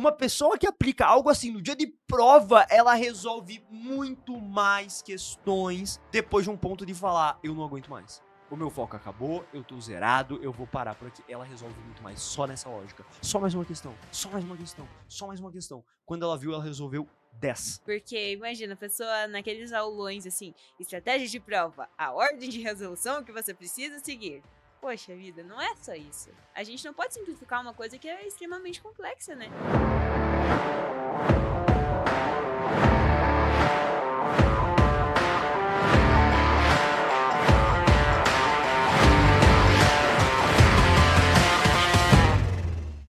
Uma pessoa que aplica algo assim no dia de prova, ela resolve muito mais questões depois de um ponto de falar, eu não aguento mais. O meu foco acabou, eu tô zerado, eu vou parar por aqui. Ela resolve muito mais só nessa lógica. Só mais uma questão, só mais uma questão, só mais uma questão. Quando ela viu, ela resolveu 10. Porque imagina, a pessoa naqueles aulões assim, estratégia de prova, a ordem de resolução que você precisa seguir. Poxa vida, não é só isso. A gente não pode simplificar uma coisa que é extremamente complexa, né?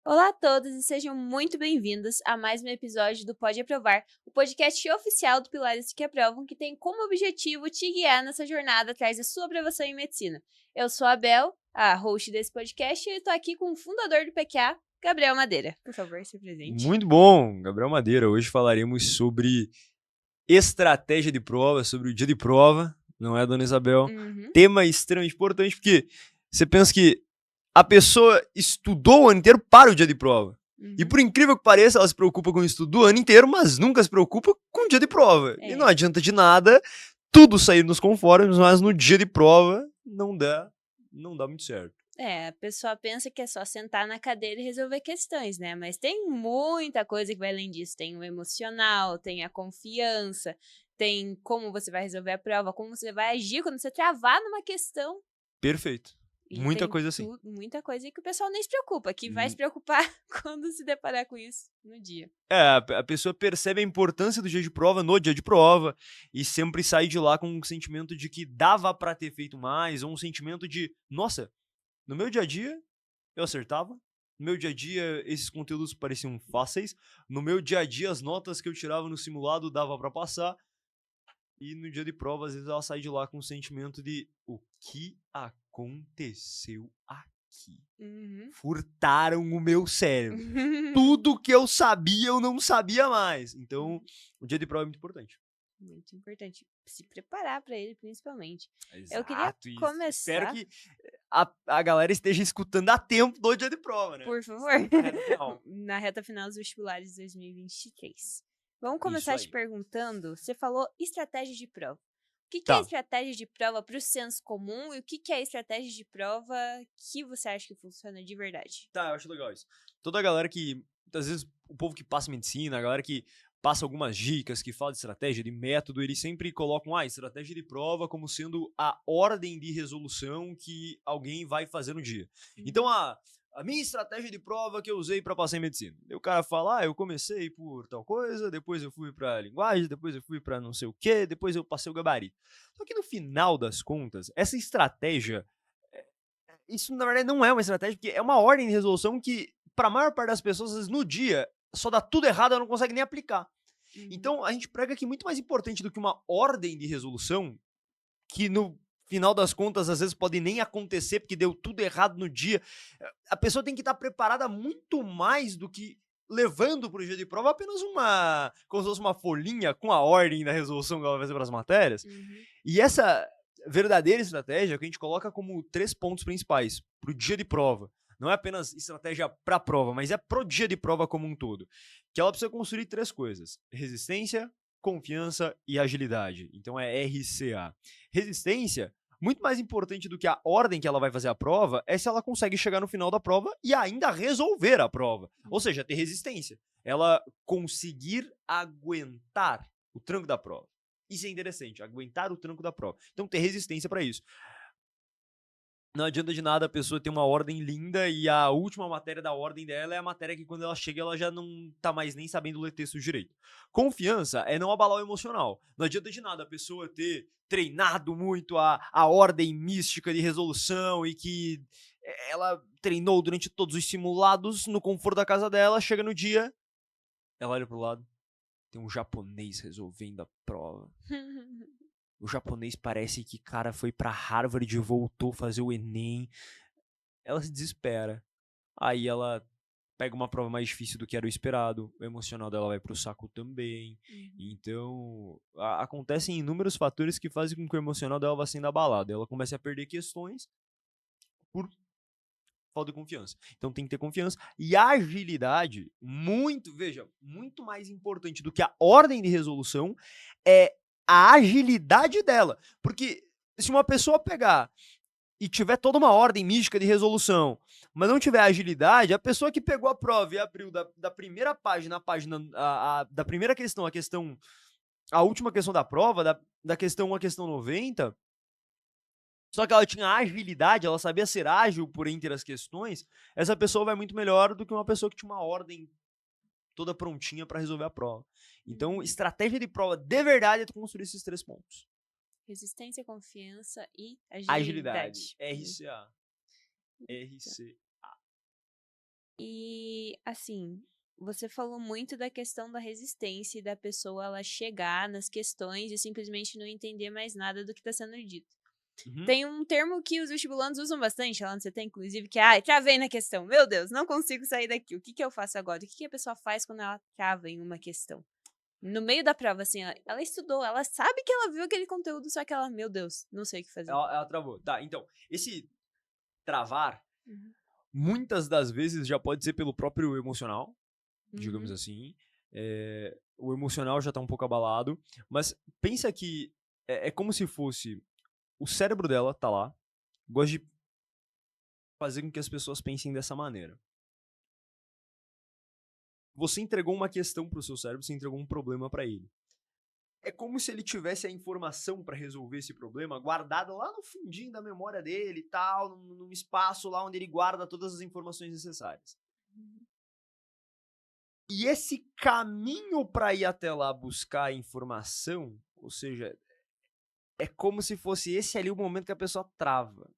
Olá a todos e sejam muito bem-vindos a mais um episódio do Pode Aprovar, o podcast oficial do Pilares que Aprovam, que tem como objetivo te guiar nessa jornada atrás da sua aprovação em medicina. Eu sou a Bel, a host desse podcast, e estou aqui com o fundador do PQA, Gabriel Madeira. Por favor, se apresente. Muito bom, Gabriel Madeira. Hoje falaremos sobre estratégia de prova, sobre o dia de prova, não é, dona Isabel? Tema extremamente importante, porque você pensa que a pessoa estudou o ano inteiro para o dia de prova. E por incrível que pareça, ela se preocupa com o estudo do ano inteiro, mas nunca se preocupa com o dia de prova. E não adianta de nada tudo sair nos conformes, mas no dia de prova não dá muito certo. A pessoa pensa que é só sentar na cadeira e resolver questões, né? Mas tem muita coisa que vai além disso. Tem o emocional, tem a confiança, tem como você vai resolver a prova, como você vai agir quando você travar numa questão. Perfeito. E Muita tem coisa assim. muita coisa que o pessoal nem se preocupa, que vai se preocupar quando se deparar com isso no dia. A pessoa percebe a importância do dia de prova no dia de prova e sempre sai de lá com um sentimento de que dava pra ter feito mais, ou um sentimento de, nossa, no meu dia a dia eu acertava, no meu dia a dia esses conteúdos pareciam fáceis, no meu dia a dia as notas que eu tirava no simulado dava pra passar, e no dia de prova às vezes ela sai de lá com um sentimento de, o que aconteceu aqui? Furtaram o meu cérebro. Tudo que eu sabia, eu não sabia mais. Então, o dia de prova é muito importante. Muito importante. Se preparar para ele, principalmente. Exato. Eu queria começar... Espero que a galera esteja escutando a tempo do dia de prova, né? Por favor. Na reta final dos vestibulares de 2023. Vamos começar te perguntando, você falou estratégia de prova. O que é estratégia de prova para o senso comum e o que é estratégia de prova que você acha que funciona de verdade? Tá, eu acho legal isso. Toda a galera que, às vezes, o povo que passa medicina, a galera que passa algumas dicas, que fala de estratégia, de método, eles sempre colocam a estratégia de prova como sendo a ordem de resolução que alguém vai fazer no dia. Então, a minha estratégia de prova que eu usei para passar em medicina. E o cara fala, eu comecei por tal coisa, depois eu fui para linguagem, depois eu fui para não sei o quê, depois eu passei o gabarito. Só que no final das contas, essa estratégia, isso na verdade não é uma estratégia, porque é uma ordem de resolução que, para a maior parte das pessoas, às vezes, no dia, só dá tudo errado, ela não consegue nem aplicar. Então, a gente prega que muito mais importante do que uma ordem de resolução, que no final das contas, às vezes, pode nem acontecer, porque deu tudo errado no dia. A pessoa tem que estar preparada muito mais do que levando para o dia de prova apenas como se fosse uma folhinha com a ordem da resolução que ela vai fazer para as matérias. E essa verdadeira estratégia que a gente coloca como 3 pontos principais para o dia de prova. Não é apenas estratégia para a prova, mas é pro dia de prova como um todo. Que ela precisa construir 3 coisas: resistência, confiança e agilidade. Então é RCA. Resistência, muito mais importante do que a ordem que ela vai fazer a prova, é se ela consegue chegar no final da prova e ainda resolver a prova. Ou seja, ter resistência. Ela conseguir aguentar o tranco da prova. Isso é interessante, aguentar o tranco da prova. Então, ter resistência para isso. Não adianta de nada a pessoa ter uma ordem linda e a última matéria da ordem dela é a matéria que quando ela chega ela já não tá mais nem sabendo ler texto direito. Confiança é não abalar o emocional. Não adianta de nada a pessoa ter treinado muito a ordem mística de resolução e que ela treinou durante todos os simulados no conforto da casa dela, chega no dia, ela olha pro lado, tem um japonês resolvendo a prova. O japonês parece que, cara, foi pra Harvard e voltou fazer o Enem. Ela se desespera. Aí ela pega uma prova mais difícil do que era o esperado. O emocional dela vai pro saco também. Então, acontecem inúmeros fatores que fazem com que o emocional dela vá sendo abalado. Ela começa a perder questões por falta de confiança. Então tem que ter confiança. E a agilidade, muito mais importante do que a ordem de resolução é a agilidade dela. Porque se uma pessoa pegar e tiver toda uma ordem mística de resolução, mas não tiver agilidade, a pessoa que pegou a prova e abriu da primeira página, da primeira questão, a última questão da prova, da questão 1 à questão 90, só que ela tinha agilidade, ela sabia ser ágil por entre as questões, essa pessoa vai muito melhor do que uma pessoa que tinha uma ordem toda prontinha para resolver a prova. Então, estratégia de prova de verdade é tu construir esses 3 pontos. Resistência, confiança e Agilidade. agilidade. RCA. E, assim, você falou muito da questão da resistência e da pessoa ela chegar nas questões e simplesmente não entender mais nada do que está sendo dito. Uhum. Tem um termo que os vestibulandos usam bastante lá no CT, inclusive, que é, travei na questão. Meu Deus, não consigo sair daqui. O que eu faço agora? O que a pessoa faz quando ela trava em uma questão? No meio da prova, assim, ela estudou, ela sabe que ela viu aquele conteúdo, só que ela, meu Deus, não sei o que fazer. Ela travou. Tá, então, esse travar, Uhum. muitas das vezes já pode ser pelo próprio emocional, digamos Uhum. assim. O emocional já tá um pouco abalado, mas pensa que é como se fosse o cérebro dela tá lá, gosta de fazer com que as pessoas pensem dessa maneira. Você entregou uma questão pro seu cérebro, você entregou um problema para ele. É como se ele tivesse a informação para resolver esse problema guardada lá no fundinho da memória dele e tal, num espaço lá onde ele guarda todas as informações necessárias. E esse caminho para ir até lá buscar a informação, ou seja, é como se fosse esse ali o momento que a pessoa trava.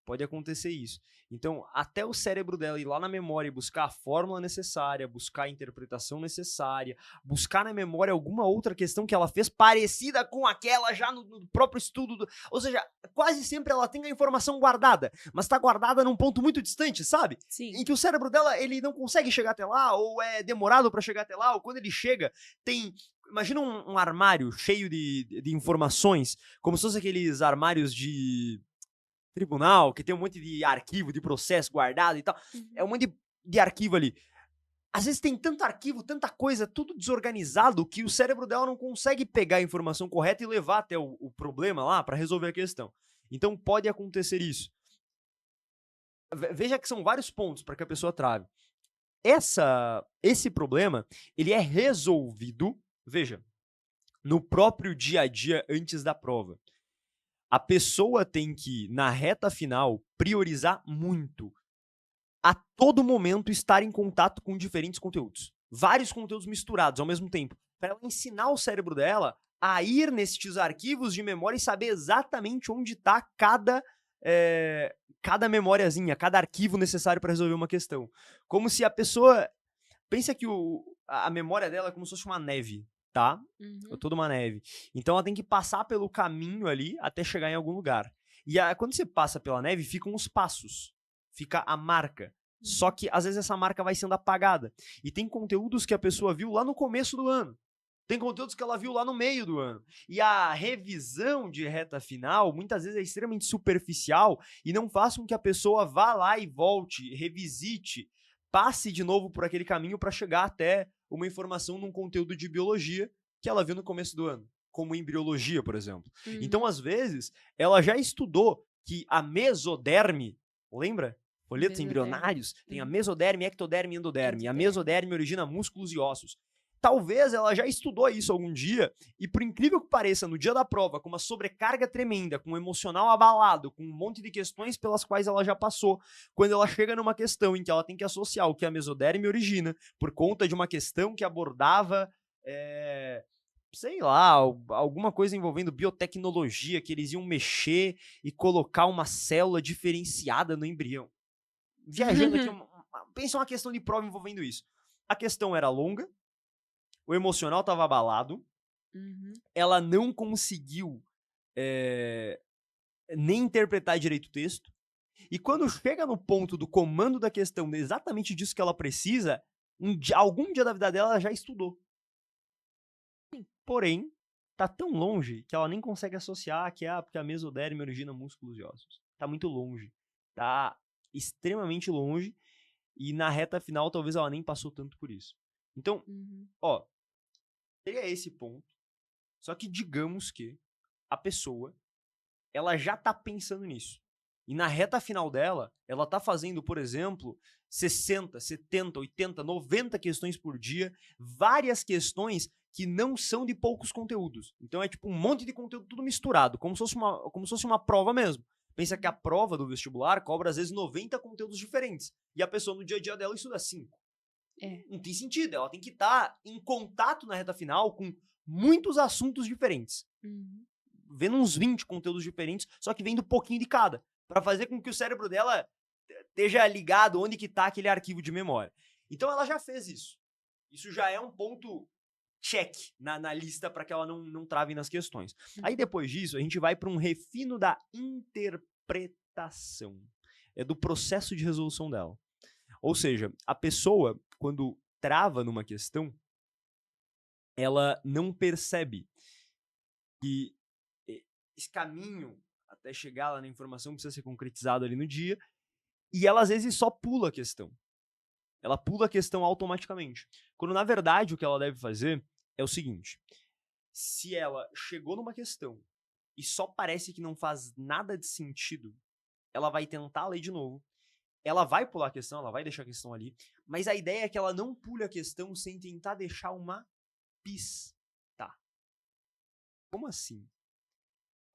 Pode acontecer isso. Então, até o cérebro dela ir lá na memória e buscar a fórmula necessária, buscar a interpretação necessária, buscar na memória alguma outra questão que ela fez parecida com aquela já no próprio estudo. Ou seja, quase sempre ela tem a informação guardada, mas está guardada num ponto muito distante, sabe? Sim. Em que o cérebro dela ele não consegue chegar até lá, ou é demorado para chegar até lá, ou quando ele chega, tem... Imagina um armário cheio de informações, como se fosse aqueles armários de tribunal, que tem um monte de arquivo, de processo guardado e tal. É um monte de arquivo ali. Às vezes tem tanto arquivo, tanta coisa, tudo desorganizado, que o cérebro dela não consegue pegar a informação correta e levar até o problema lá para resolver a questão. Então pode acontecer isso. Veja que são vários pontos para que a pessoa trave. Esse problema, ele é resolvido, veja, no próprio dia a dia antes da prova. A pessoa tem que, na reta final, priorizar muito. A todo momento estar em contato com diferentes conteúdos. Vários conteúdos misturados ao mesmo tempo. Para ela ensinar o cérebro dela a ir nesses arquivos de memória e saber exatamente onde está cada memóriazinha, cada arquivo necessário para resolver uma questão. Como se a pessoa... Pensa que a memória dela é como se fosse uma neve, tá? Toda uma neve. Então ela tem que passar pelo caminho ali até chegar em algum lugar. E quando você passa pela neve, ficam os passos. Fica a marca. Só que às vezes essa marca vai sendo apagada. E tem conteúdos que a pessoa viu lá no começo do ano. Tem conteúdos que ela viu lá no meio do ano. E a revisão de reta final, muitas vezes, é extremamente superficial e não faz com que a pessoa vá lá e volte, revisite, passe de novo por aquele caminho para chegar até uma informação num conteúdo de biologia que ela viu no começo do ano, como embriologia, por exemplo. Então, às vezes, ela já estudou que a mesoderme, lembra? Folhetos embrionários, tem a mesoderme, ectoderme e endoderme. A mesoderme origina músculos e ossos. Talvez ela já estudou isso algum dia e, por incrível que pareça, no dia da prova, com uma sobrecarga tremenda, com um emocional abalado, com um monte de questões pelas quais ela já passou, quando ela chega numa questão em que ela tem que associar o que a mesoderme origina, por conta de uma questão que abordava, sei lá, alguma coisa envolvendo biotecnologia, que eles iam mexer e colocar uma célula diferenciada no embrião. Viajando aqui, pensa uma questão de prova envolvendo isso. A questão era longa, o emocional estava abalado, ela não conseguiu nem interpretar direito o texto, e quando chega no ponto do comando da questão, exatamente disso que ela precisa, algum dia da vida dela ela já estudou. Porém, tá tão longe que ela nem consegue associar que porque a mesoderme origina músculos e ossos. Tá muito longe. Tá extremamente longe e na reta final talvez ela nem passou tanto por isso. Então, ó, seria esse ponto. Só que digamos que a pessoa, ela já tá pensando nisso. E na reta final dela, ela tá fazendo, por exemplo, 60, 70, 80, 90 questões por dia, várias questões que não são de poucos conteúdos. Então é tipo um monte de conteúdo tudo misturado, como se fosse uma prova mesmo. Pensa que a prova do vestibular cobra às vezes 90 conteúdos diferentes. E a pessoa no dia a dia dela estuda 5. Não tem sentido, ela tem que estar em contato na reta final com muitos assuntos diferentes. Vendo uns 20 conteúdos diferentes, só que vendo um pouquinho de cada, para fazer com que o cérebro dela esteja ligado onde que tá aquele arquivo de memória. Então ela já fez isso. Isso já é um ponto check na lista para que ela não trave nas questões. Aí depois disso, a gente vai para um refino da interpretação. É do processo de resolução dela. Ou seja, a pessoa, quando trava numa questão, ela não percebe que esse caminho até chegar lá na informação precisa ser concretizado ali no dia, e ela às vezes só pula a questão. Ela pula a questão automaticamente. Quando na verdade o que ela deve fazer é o seguinte: se ela chegou numa questão e só parece que não faz nada de sentido, ela vai tentar ler de novo. Ela vai pular a questão, ela vai deixar a questão ali, mas a ideia é que ela não pule a questão sem tentar deixar uma pista. Como assim?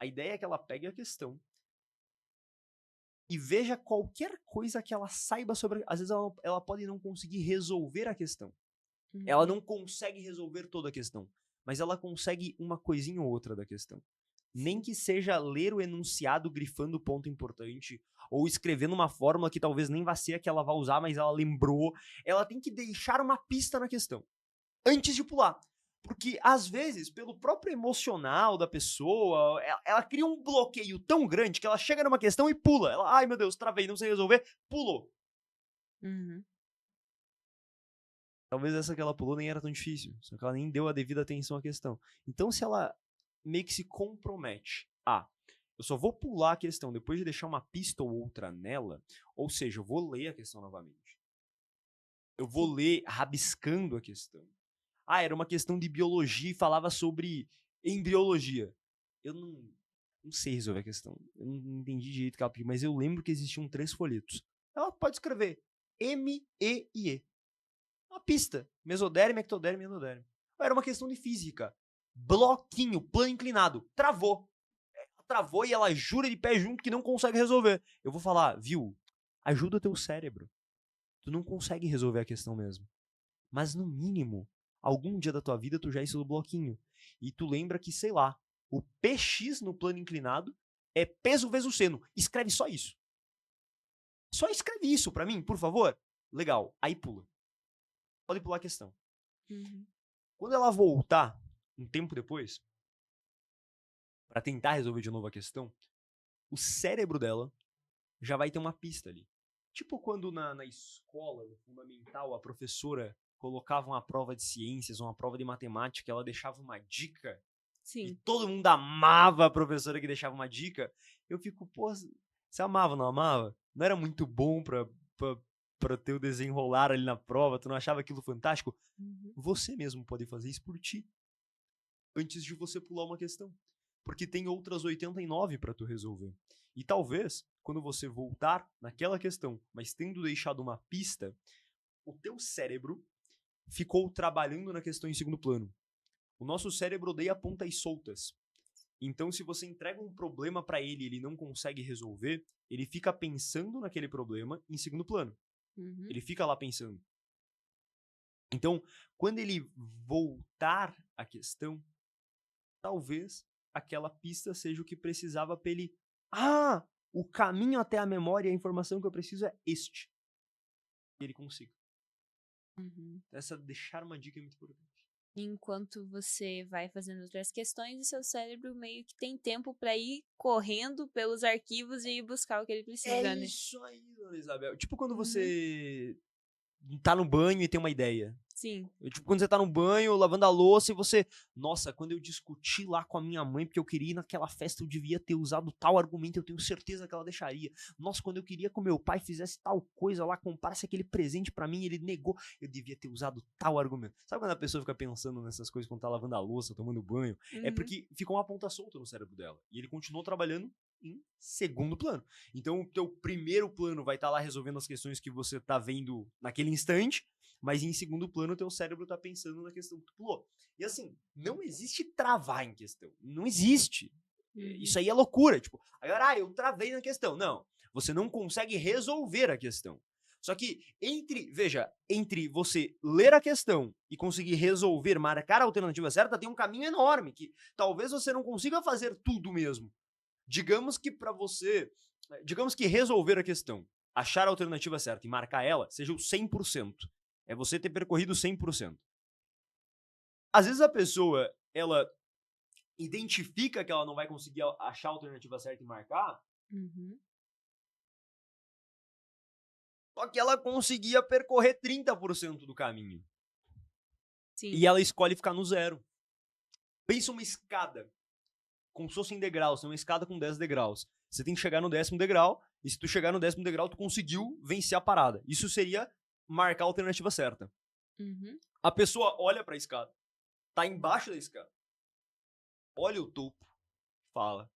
A ideia é que ela pegue a questão e veja qualquer coisa que ela saiba sobre... Às vezes ela pode não conseguir resolver a questão. Ela não consegue resolver toda a questão, mas ela consegue uma coisinha ou outra da questão. Nem que seja ler o enunciado grifando o ponto importante, ou escrevendo uma fórmula que talvez nem vá ser a que ela vai usar, mas ela lembrou. Ela tem que deixar uma pista na questão, antes de pular. Porque, às vezes, pelo próprio emocional da pessoa, ela cria um bloqueio tão grande que ela chega numa questão e pula. Ela, ai meu Deus, travei, não sei resolver, pulou. Talvez essa que ela pulou nem era tão difícil, só que ela nem deu a devida atenção à questão. Então, se ela meio que se compromete eu só vou pular a questão depois de deixar uma pista ou outra nela, ou seja, eu vou ler a questão novamente. Eu vou ler rabiscando a questão. Era uma questão de biologia e falava sobre embriologia. Eu não sei resolver a questão. Eu não entendi direito o que ela pediu, mas eu lembro que existiam 3 folhetos. Ela pode escrever M, E e E. Uma pista. Mesoderme, ectoderme e endoderme. Era uma questão de física. Bloquinho, plano inclinado. Travou. Travou e ela jura de pé junto que não consegue resolver. Eu vou falar, viu? Ajuda o teu cérebro. Tu não consegue resolver a questão mesmo. Mas no mínimo, algum dia da tua vida tu já estudou bloquinho. E tu lembra que, sei lá, o PX no plano inclinado é peso vezes o seno. Escreve só isso. Só escreve isso pra mim, por favor. Legal. Aí pula. Pode pular a questão. Quando ela voltar, um tempo depois, pra tentar resolver de novo a questão, o cérebro dela já vai ter uma pista ali. Tipo quando na escola, no fundamental, a professora colocava uma prova de ciências, uma prova de matemática, ela deixava uma dica. Sim. E todo mundo amava a professora que deixava uma dica. Eu fico, pô, você amava, não amava? Não era muito bom pra ter o desenrolar ali na prova? Tu não achava aquilo fantástico? Você mesmo pode fazer isso por ti. Antes de você pular uma questão. Porque tem outras 89 pra tu resolver. E talvez, quando você voltar naquela questão, mas tendo deixado uma pista, o teu cérebro ficou trabalhando na questão em segundo plano. O nosso cérebro odeia pontas soltas. Então, se você entrega um problema pra ele e ele não consegue resolver, ele fica pensando naquele problema em segundo plano. Ele fica lá pensando. Então, quando ele voltar à questão, talvez aquela pista seja o que precisava pra ele... o caminho até a memória e a informação que eu preciso é este. E ele consiga. Essa deixar uma dica é muito importante. Enquanto você vai fazendo outras questões, o seu cérebro meio que tem tempo pra ir correndo pelos arquivos e ir buscar o que ele precisa, né? Isso aí, dona Isabel. Tipo quando você tá no banho e tem uma ideia. Sim. Tipo, quando você tá no banho, lavando a louça e você... Nossa, quando eu discuti lá com a minha mãe, porque eu queria ir naquela festa, eu devia ter usado tal argumento, eu tenho certeza que ela deixaria. Nossa, quando eu queria que o meu pai fizesse tal coisa lá, comprasse aquele presente pra mim, ele negou, eu devia ter usado tal argumento. Sabe quando a pessoa fica pensando nessas coisas quando tá lavando a louça, tomando banho? É porque ficou uma ponta solta no cérebro dela. E ele continuou trabalhando em segundo plano. Então, o teu primeiro plano vai estar lá resolvendo as questões que você tá vendo naquele instante, mas em segundo plano, o teu cérebro tá pensando na questão que tu pulou. E assim, não existe travar em questão. Não existe. Isso aí é loucura. Tipo, agora, eu travei na questão. Não, você não consegue resolver a questão. Só que entre você ler a questão e conseguir resolver, marcar a alternativa certa, tem um caminho enorme, que talvez você não consiga fazer tudo mesmo. Digamos que resolver a questão, achar a alternativa certa e marcar ela, seja o 100%. É você ter percorrido 100%. Às vezes a pessoa, ela identifica que ela não vai conseguir achar a alternativa certa e marcar, só que ela conseguia percorrer 30% do caminho. Sim. E ela escolhe ficar no 0. Pensa uma escada, como se fosse em degraus, uma escada com 10 degraus. Você tem que chegar no 10º degrau, e se tu chegar no 10º degrau, tu conseguiu vencer a parada. Isso seria marcar a alternativa certa. A pessoa olha pra escada, tá embaixo da escada, olha o topo, fala,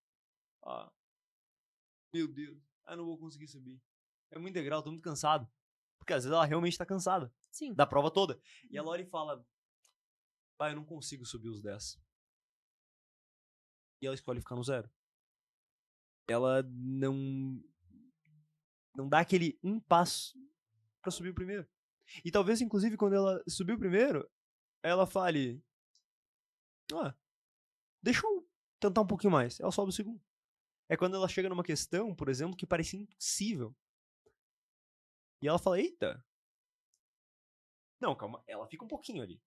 meu Deus, não vou conseguir subir. É muito degrau, tô muito cansado. Porque às vezes ela realmente tá cansada. Sim. Da prova toda. E ela olha e fala, pai, eu não consigo subir os 10. E ela escolhe ficar no 0. Ela não dá aquele um passo pra subir o primeiro. E talvez, inclusive, quando ela subir o primeiro, ela fale, deixa eu tentar um pouquinho mais. Ela sobe o segundo. É quando ela chega numa questão, por exemplo, que parecia impossível. E ela fala, eita. Não, calma. Ela fica um pouquinho ali.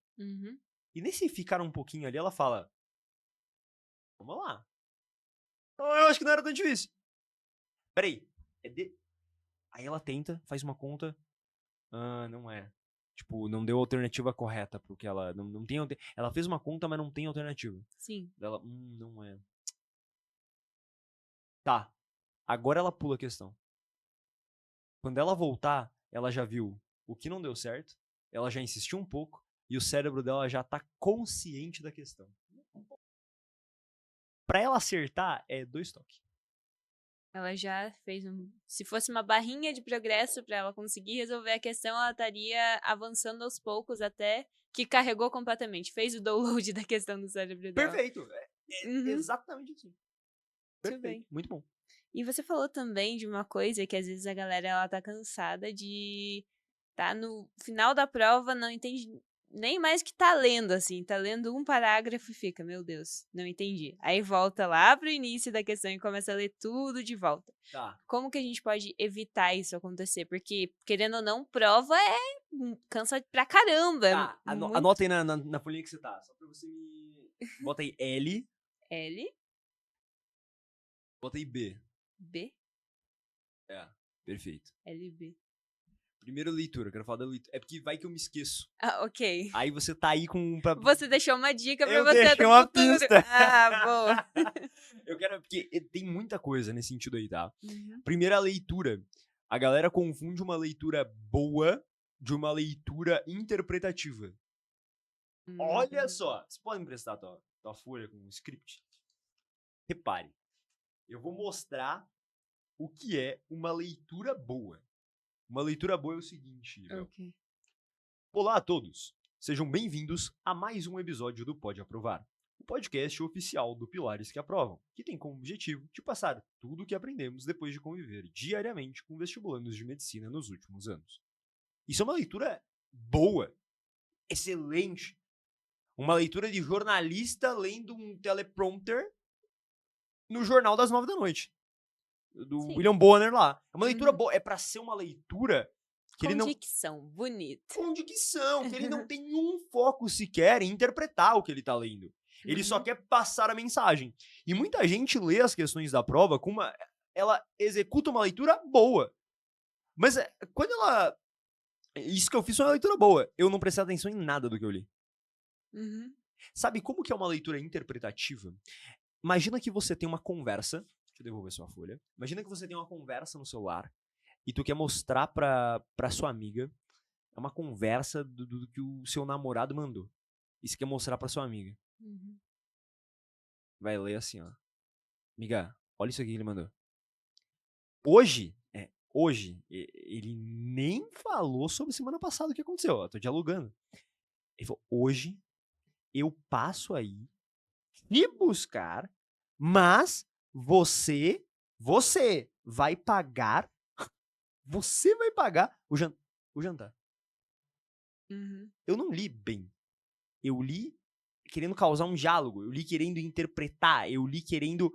E nesse ficar um pouquinho ali, ela fala, vamos lá. Eu acho que não era tão difícil. Peraí. Aí ela tenta, faz uma conta. Não é. Tipo, não deu a alternativa correta pro que ela... Não tem, ela fez uma conta, mas não tem alternativa. Sim. Ela, não é. Tá. Agora ela pula a questão. Quando ela voltar, ela já viu o que não deu certo, ela já insistiu um pouco, e o cérebro dela já tá consciente da questão. Pra ela acertar, é 2 toques. Ela já fez se fosse uma barrinha de progresso pra ela conseguir resolver a questão, ela estaria avançando aos poucos até que carregou completamente. Fez o download da questão do cérebro dela. Perfeito. Exatamente assim. Perfeito. Bem. Muito bom. E você falou também de uma coisa que às vezes a galera ela tá cansada de tá no final da prova, não entende nem mais o que tá lendo, assim. Tá lendo um parágrafo e fica, meu Deus, não entendi. Aí volta lá pro início da questão e começa a ler tudo de volta. Tá. Como que a gente pode evitar isso acontecer? Porque, querendo ou não, prova cansa pra caramba. Tá, anota aí na folhinha que você tá. Só pra você me... Bota aí L. L. Bota aí B. B. Perfeito. LB. Primeira leitura, quero falar da leitura. É porque vai que eu me esqueço. Ok. Aí você tá aí com... Você deixou uma dica pra eu você deixei do uma futuro. pista. Boa. Eu quero... Porque tem muita coisa nesse sentido aí, tá? Primeira leitura. A galera confunde uma leitura boa de uma leitura interpretativa. Olha só. Você pode emprestar tua folha com um script? Repare. Eu vou mostrar o que é uma leitura boa. Uma leitura boa é o seguinte, Okay. Olá a todos. Sejam bem-vindos a mais um episódio do Pode Aprovar, o podcast oficial do Pilares que Aprovam, que tem como objetivo te passar tudo o que aprendemos depois de conviver diariamente com vestibulandos de medicina nos últimos anos. Isso é uma leitura boa, excelente. Uma leitura de jornalista lendo um teleprompter no Jornal das 9 da noite. Do Sim. William Bonner lá. É uma leitura boa. É pra ser uma leitura que ele não... dicção bonita. Com dicção, que ele não tem um foco sequer em interpretar o que ele tá lendo. Ele só quer passar a mensagem. E muita gente lê as questões da prova com ela executa uma leitura boa. Mas quando Isso que eu fiz foi uma leitura boa. Eu não prestei atenção em nada do que eu li. Uhum. Sabe como que é uma leitura interpretativa? Imagina que você tem uma conversa. Deixa eu devolver sua folha. Imagina que você tem uma conversa no celular e tu quer mostrar pra sua amiga. É uma conversa do que o seu namorado mandou. E você quer mostrar pra sua amiga. Uhum. Vai ler assim, ó. Amiga, olha isso aqui que ele mandou. Hoje, ele nem falou sobre semana passada o que aconteceu. Eu tô dialogando. Ele falou, hoje eu passo aí te buscar, mas você vai pagar, você vai pagar o jantar. Uhum. Eu não li bem. Eu li querendo causar um diálogo, eu li querendo interpretar, eu li querendo...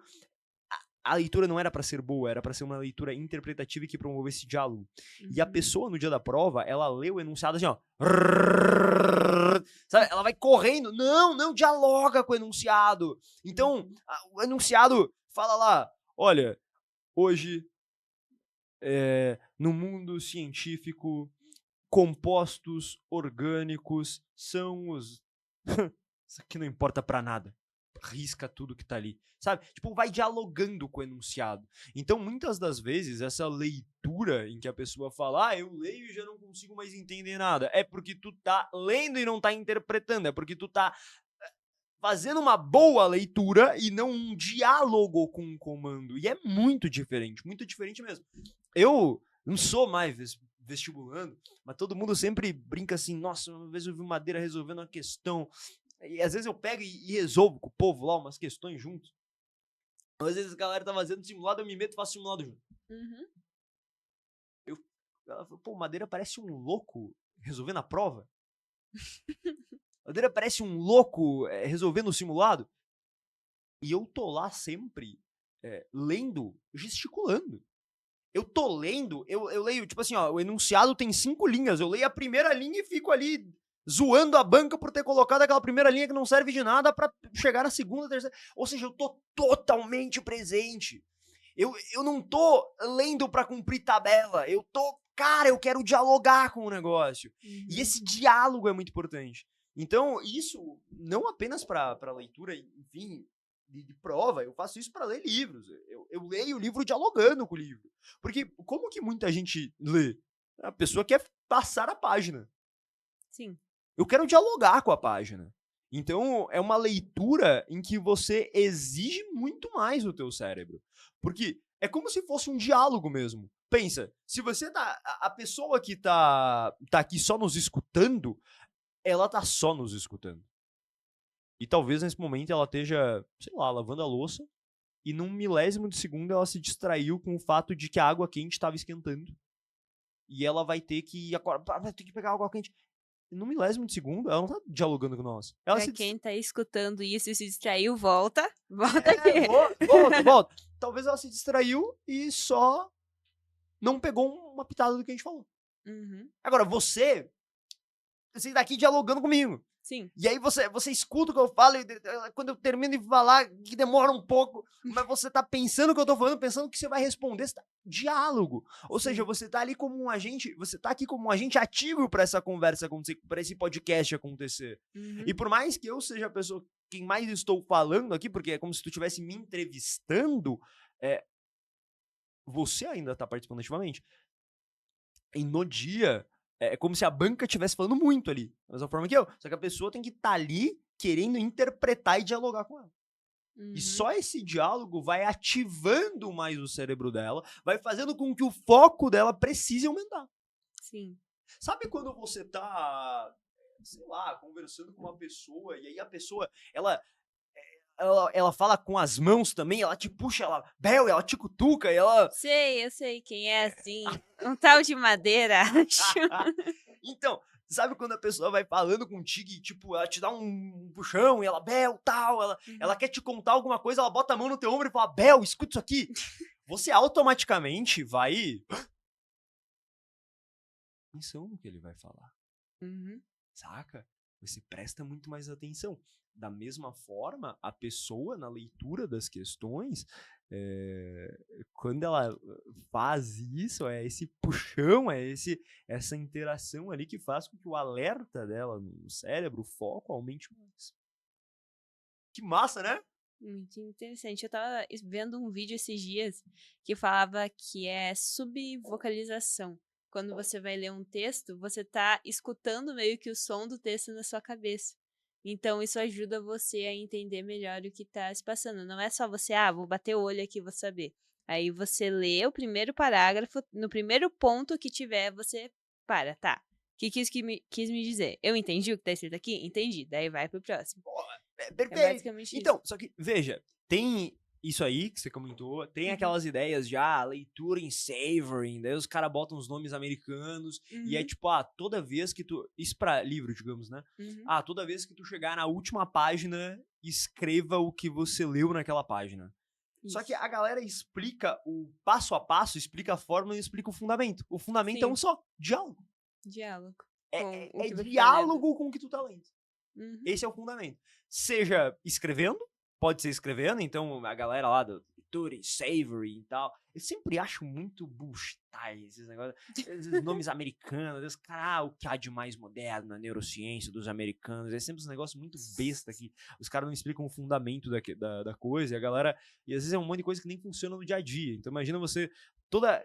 A leitura não era pra ser boa, era pra ser uma leitura interpretativa e que promovesse diálogo. E a Uhum. pessoa, no dia da prova, ela lê o enunciado assim, ó. Sabe? Ela vai correndo. Não dialoga com o enunciado. Então, Uhum. o enunciado fala lá, olha, hoje, no mundo científico, compostos orgânicos são os... Isso aqui não importa pra nada. Risca tudo que tá ali. Sabe? Tipo, vai dialogando com o enunciado. Então, muitas das vezes, essa leitura em que a pessoa fala, eu leio e já não consigo mais entender nada, é porque tu tá lendo e não tá interpretando. É porque tu tá fazendo uma boa leitura e não um diálogo com um comando. E é muito diferente mesmo. Eu não sou mais vestibulando, mas todo mundo sempre brinca assim, nossa, uma vez eu vi o Madeira resolvendo uma questão, e às vezes eu pego e resolvo com o povo lá umas questões juntos. Às vezes a galera tá fazendo simulado, eu me meto e faço simulado junto. Uhum. Ela falou, pô, o Madeira parece um louco resolvendo a prova. Madeira parece um louco resolvendo o simulado. E eu tô lá sempre lendo, gesticulando. Eu tô lendo, eu leio, tipo assim, ó, o enunciado tem 5 linhas, eu leio a primeira linha e fico ali zoando a banca por ter colocado aquela primeira linha que não serve de nada pra chegar na segunda, terceira. Ou seja, eu tô totalmente presente. Eu não tô lendo pra cumprir tabela, cara, eu quero dialogar com o negócio. Uhum. E esse diálogo é muito importante. Então, isso não apenas pra leitura, enfim, de prova, eu faço isso pra ler livros. Eu leio o livro dialogando com o livro. Porque como que muita gente lê? A pessoa quer passar a página. Sim. Eu quero dialogar com a página. Então, é uma leitura em que você exige muito mais do teu cérebro. Porque é como se fosse um diálogo mesmo. Pensa, se você tá... A pessoa que tá aqui só nos escutando, ela tá só nos escutando. E talvez nesse momento ela esteja, sei lá, lavando a louça e num milésimo de segundo ela se distraiu com o fato de que a água quente estava esquentando. E ela vai ter que pegar água quente. Num milésimo de segundo, ela não tá dialogando com nós. Ela Pra se quem tá escutando isso e se distraiu, volta. Volta aqui. volta. Talvez ela se distraiu e só não pegou uma pitada do que a gente falou. Uhum. Agora, você tá aqui dialogando comigo. Sim. E aí você escuta o que eu falo, e quando eu termino de falar, que demora um pouco, mas você tá pensando o que eu tô falando, pensando que você vai responder, você tá... diálogo. Ou Sim. seja, você tá ali como um agente, você tá aqui como um agente ativo pra essa conversa acontecer, pra esse podcast acontecer. Uhum. E por mais que eu seja a pessoa quem mais estou falando aqui, porque é como se tu estivesse me entrevistando, você ainda tá participando ativamente. E no dia, é como se a banca estivesse falando muito ali, da mesma forma que eu. Só que a pessoa tem que estar ali querendo interpretar e dialogar com ela. Uhum. E só esse diálogo vai ativando mais o cérebro dela, vai fazendo com que o foco dela precise aumentar. Sim. Sabe quando você tá, sei lá, conversando com uma pessoa e aí a pessoa, ela fala com as mãos também, ela te puxa, ela te cutuca, ela... Eu sei quem é, assim. Um tal de Madeira, acho. Então, sabe quando a pessoa vai falando contigo e, tipo, ela te dá um puxão e ela, Bel, tal, ela quer te contar alguma coisa, ela bota a mão no teu ombro e fala, Bel, escuta isso aqui. Você automaticamente vai pensando no que ele vai falar, Uhum. saca? você presta muito mais atenção. Da mesma forma, a pessoa, na leitura das questões, quando ela faz isso, é esse puxão, essa interação ali que faz com que o alerta dela no cérebro, o foco, aumente mais. Que massa, né? Muito interessante. Eu tava vendo um vídeo esses dias que falava que é subvocalização. Quando você vai ler um texto, você tá escutando meio que o som do texto na sua cabeça. Então, isso ajuda você a entender melhor o que tá se passando. Não é só você, vou bater o olho aqui, vou saber. Aí você lê o primeiro parágrafo, no primeiro ponto que tiver, você para, tá. O que quis me dizer? Eu entendi o que tá escrito aqui? Entendi. Daí vai pro próximo. É Perfeito. basicamente isso. Então, só que, veja, tem isso aí que você comentou, tem aquelas ideias de, leitura em savoring, daí os caras botam os nomes americanos, e é tipo, toda vez que tu... Isso pra livro, digamos, né? Toda vez que tu chegar na última página, escreva o que você leu naquela página. Isso. Só que a galera explica o passo a passo, explica a fórmula e explica o fundamento. O fundamento Sim. é um só, diálogo. Diálogo. É diálogo com o que tu tá lendo. Esse é o fundamento. Seja escrevendo, pode ser escrevendo, então a galera lá do Turi, Savory e tal, eu sempre acho muito bullshit esses negócios, esses nomes americanos, esse cara, o que há de mais moderno na neurociência dos americanos, é sempre um negócio muito besta que os caras não explicam o fundamento da coisa, e a galera, e às vezes é um monte de coisa que nem funciona no dia a dia. Então imagina você,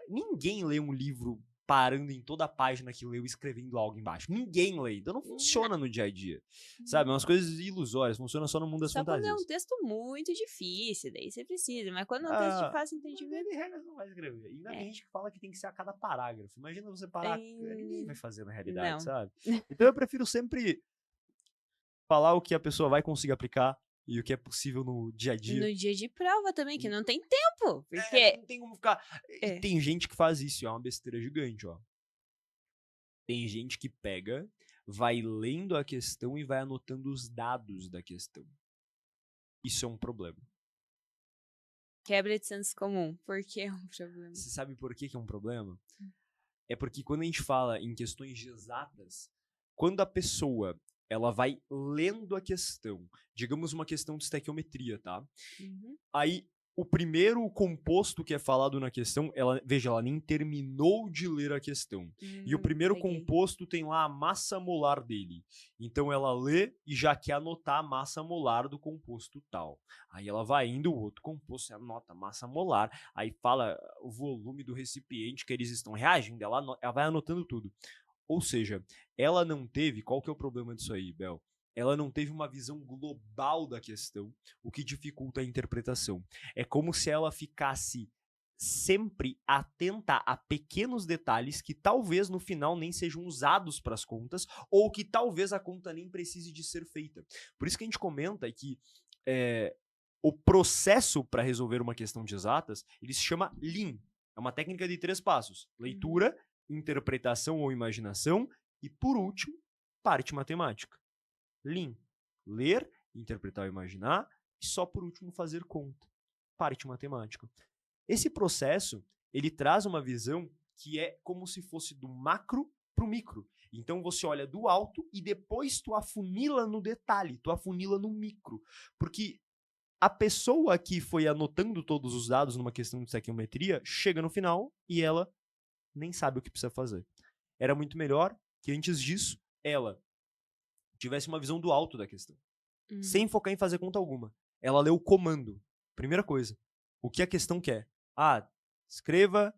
ninguém lê um livro parando em toda a página que leu e escrevendo algo embaixo. Ninguém lê, então não funciona no dia a dia, sabe? É umas coisas ilusórias, funciona só no mundo das fantasias. Só quando é um texto muito difícil, daí você precisa, mas quando é um texto de fácil entendimento... Regra não vai escrever. Ainda tem gente que fala que tem que ser a cada parágrafo. Imagina você parar, ninguém vai fazer na realidade, sabe? Então eu prefiro sempre falar o que a pessoa vai conseguir aplicar e o que é possível no dia a dia. No dia de prova também, que não tem tempo. Porque... não tem como ficar... E tem gente que faz isso, é uma besteira gigante, ó. Tem gente que pega, vai lendo a questão e vai anotando os dados da questão. Isso é um problema. Quebra de senso comum. Por que é um problema? Você sabe por que é um problema? É porque quando a gente fala em questões exatas, quando a pessoa ela vai lendo a questão, digamos uma questão de estequiometria, tá? Aí o primeiro composto que é falado na questão, ela nem terminou de ler a questão. E o primeiro composto tem lá a massa molar dele. Então ela lê e já quer anotar a massa molar do composto tal. Aí ela vai indo, o outro composto anota a massa molar, aí fala o volume do recipiente que eles estão reagindo, ela vai anotando tudo. Ou seja, ela não teve... Qual que é o problema disso aí, Bel? Ela não teve uma visão global da questão, o que dificulta a interpretação. É como se ela ficasse sempre atenta a pequenos detalhes que talvez no final nem sejam usados para as contas, ou que talvez a conta nem precise de ser feita. Por isso que a gente comenta que o processo para resolver uma questão de exatas, ele se chama Lean. É uma técnica de 3 passos. Leitura, interpretação ou imaginação e, por último, parte matemática. Lean. Ler, interpretar ou imaginar e só por último fazer conta. Parte matemática. Esse processo, ele traz uma visão que é como se fosse do macro para o micro. Então você olha do alto e depois tu afunila no detalhe, tu afunila no micro. Porque a pessoa que foi anotando todos os dados numa questão de estequiometria chega no final e ela nem sabe o que precisa fazer. Era muito melhor que antes disso ela tivesse uma visão do alto da questão, sem focar em fazer conta alguma. Ela leu o comando. Primeira coisa, o que a questão quer? Escreva,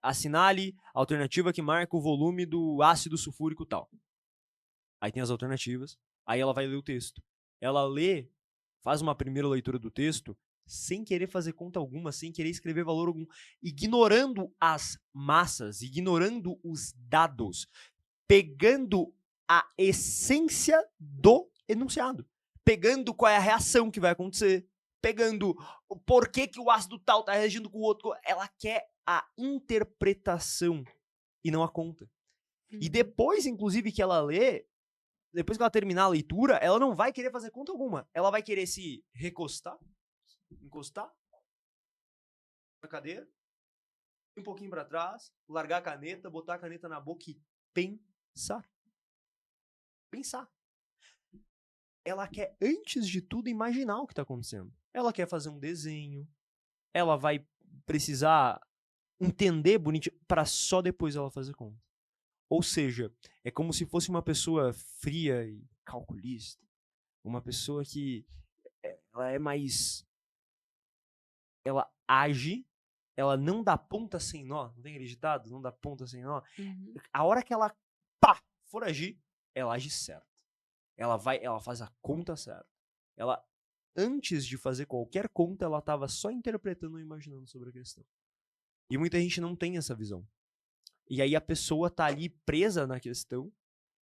assinale a alternativa que marca o volume do ácido sulfúrico tal. Aí tem as alternativas, aí ela vai ler o texto. Ela lê, faz uma primeira leitura do texto, sem querer fazer conta alguma, sem querer escrever valor algum, ignorando as massas, ignorando os dados, pegando a essência do enunciado, pegando qual é a reação que vai acontecer, pegando o porquê que o ácido tal está reagindo com o outro. Ela quer a interpretação e não a conta. E depois, inclusive, que ela lê, depois que ela terminar a leitura, ela não vai querer fazer conta alguma. Ela vai querer se recostar, encostar na cadeira, um pouquinho para trás, largar a caneta, botar a caneta na boca e pensar. Pensar. ela quer, antes de tudo, imaginar o que tá acontecendo. Ela quer fazer um desenho, ela vai precisar entender bonitinho para só depois ela fazer conta. Ou seja, é como se fosse uma pessoa fria e calculista, uma pessoa que ela é mais, ela age, ela não dá ponta sem nó, não tem aquele ditado? Não dá ponta sem nó. Uhum. A hora que ela for agir, ela age certo. Ela faz a conta certa. Ela, antes de fazer qualquer conta, ela estava só interpretando e imaginando sobre a questão. E muita gente não tem essa visão. E aí a pessoa tá ali presa na questão,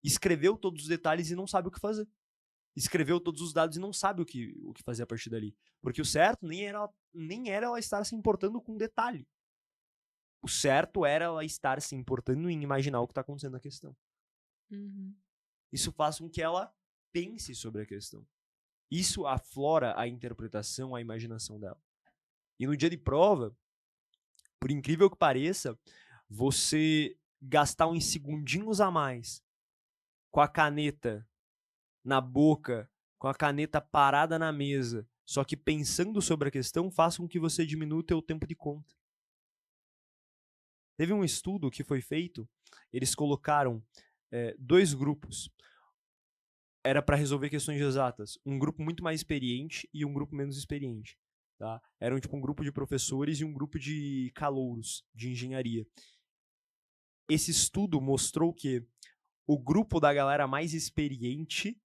escreveu todos os detalhes e não sabe o que fazer. Escreveu todos os dados e não sabe o que fazer a partir dali. Porque o certo nem era ela estar se importando com detalhe. O certo era ela estar se importando em imaginar o que está acontecendo na questão. Uhum. Isso faz com que ela pense sobre a questão. Isso aflora a interpretação, a imaginação dela. E no dia de prova, por incrível que pareça, você gastar uns segundinhos a mais com a caneta na boca, com a caneta parada na mesa, só que pensando sobre a questão, faz com que você diminua o teu tempo de conta. Teve um estudo que foi feito, eles colocaram 2 grupos. Era para resolver questões exatas. Um grupo muito mais experiente e um grupo menos experiente. Tá? Eram tipo um grupo de professores e um grupo de calouros de engenharia. Esse estudo mostrou que o grupo da galera mais experiente,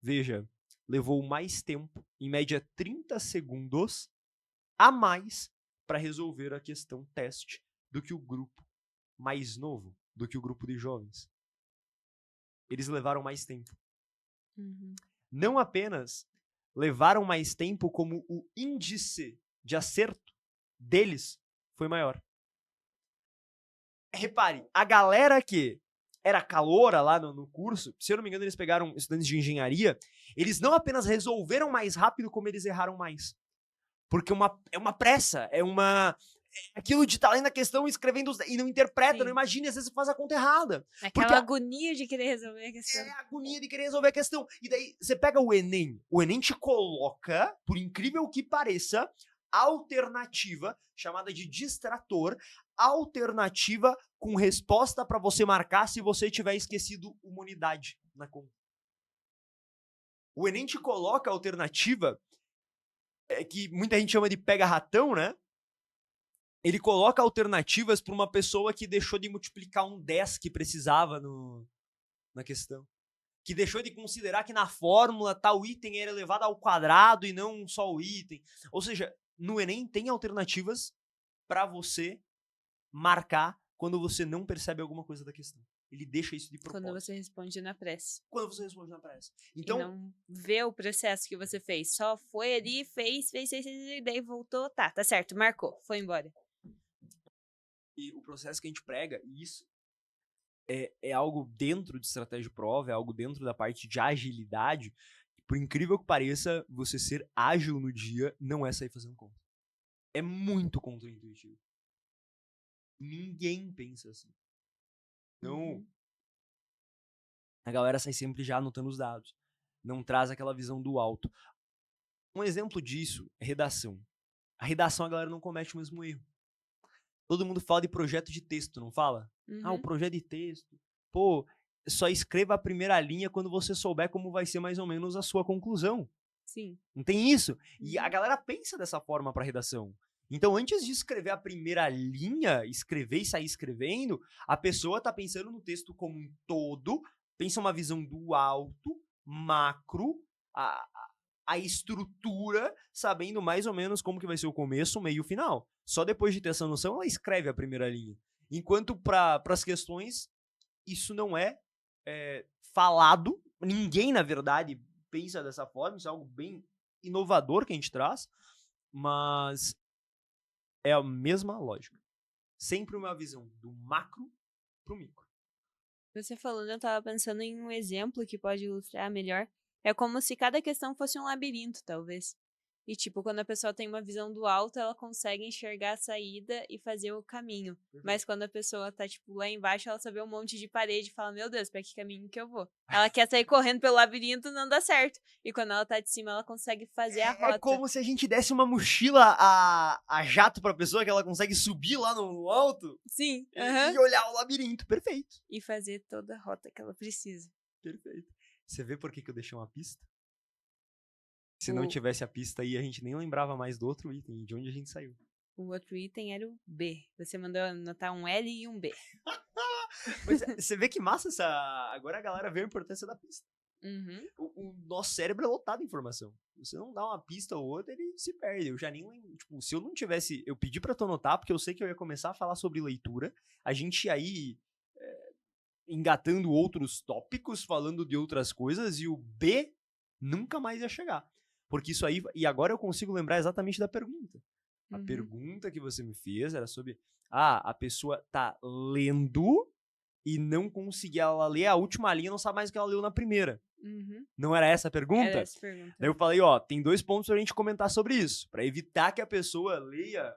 veja, levou mais tempo, em média 30 segundos, a mais para resolver a questão teste do que o grupo mais novo, do que o grupo de jovens. Eles levaram mais tempo. Uhum. Não apenas levaram mais tempo, como o índice de acerto deles foi maior. Repare, a galera que era caloura lá no curso, se eu não me engano, eles pegaram estudantes de engenharia, eles não apenas resolveram mais rápido, como eles erraram mais. Porque é uma pressa, aquilo de estar lendo a questão, escrevendo e não interpreta, Sim. não imagina, às vezes você faz a conta errada. Aquela agonia de querer resolver a questão. É a agonia de querer resolver a questão. E daí, você pega o Enem te coloca, por incrível que pareça, alternativa, chamada de distrator, alternativa com resposta para você marcar se você tiver esquecido uma unidade na conta. O Enem te coloca a alternativa, que muita gente chama de pega-ratão, né? Ele coloca alternativas para uma pessoa que deixou de multiplicar um 10 que precisava na questão. Que deixou de considerar que na fórmula tal item era elevado ao quadrado e não só o item. Ou seja, no Enem tem alternativas para você marcar quando você não percebe alguma coisa da questão. Ele deixa isso de propósito. Quando você responde na pressa. Quando você responde na pressa. Então, e não vê o processo que você fez. Só foi ali, fez, e daí voltou. Tá certo, marcou, foi embora. E o processo que a gente prega, isso é algo dentro de estratégia de prova, é algo dentro da parte de agilidade. Por incrível que pareça, você ser ágil no dia não é sair fazendo conta. É muito contraintuitivo. Ninguém pensa assim. Então, a galera sai sempre já anotando os dados. Não traz aquela visão do alto. Um exemplo disso é redação. A redação a galera não comete o mesmo erro. Todo mundo fala de projeto de texto, não fala? Ah, o projeto de texto. Pô, só escreva a primeira linha quando você souber como vai ser mais ou menos a sua conclusão. Sim. Não tem isso? E a galera pensa dessa forma para redação. Então, antes de escrever a primeira linha, escrever e sair escrevendo, a pessoa tá pensando no texto como um todo, pensa uma visão do alto, macro, a estrutura, sabendo mais ou menos como que vai ser o começo, o meio e o final. Só depois de ter essa noção, ela escreve a primeira linha. Enquanto para as questões, isso não é falado. Ninguém, na verdade, pensa dessa forma. Isso é algo bem inovador que a gente traz. Mas é a mesma lógica. Sempre uma visão do macro pro micro. Você falando, eu tava pensando em um exemplo que pode ilustrar melhor. É como se cada questão fosse um labirinto, talvez. E, tipo, quando a pessoa tem uma visão do alto, ela consegue enxergar a saída e fazer o caminho. Mas quando a pessoa tá, tipo, lá embaixo, ela só vê um monte de parede e fala, meu Deus, pra que caminho que eu vou? Ela quer sair correndo pelo labirinto, não dá certo. E quando ela tá de cima, ela consegue fazer a É rota. como se a gente desse uma mochila a jato pra pessoa, que ela consegue subir lá no alto Sim, e olhar o labirinto. Perfeito. E fazer toda a rota que ela precisa. Perfeito. Você vê por que eu deixei uma pista? Se não tivesse a pista aí, a gente nem lembrava mais do outro item, de onde a gente saiu. O outro item era o B. Você mandou anotar um L e um B. Mas você vê que massa essa... Agora a galera vê a importância da pista. Uhum. O nosso cérebro é lotado de informação. Se você não dá uma pista ou outra, ele se perde. Eu já nem lembro. Tipo, se eu não tivesse... Eu pedi pra tu anotar, porque eu sei que eu ia começar a falar sobre leitura. A gente ia aí engatando outros tópicos, falando de outras coisas, e o B nunca mais ia chegar. Porque isso aí... E agora eu consigo lembrar exatamente da pergunta. A pergunta que você me fez era sobre... a pessoa tá lendo e não conseguia ela ler a última linha, não sabe mais o que ela leu na primeira. Não era essa a pergunta? Era essa a pergunta. Daí eu falei, ó, tem 2 pontos pra gente comentar sobre isso. Pra evitar que a pessoa leia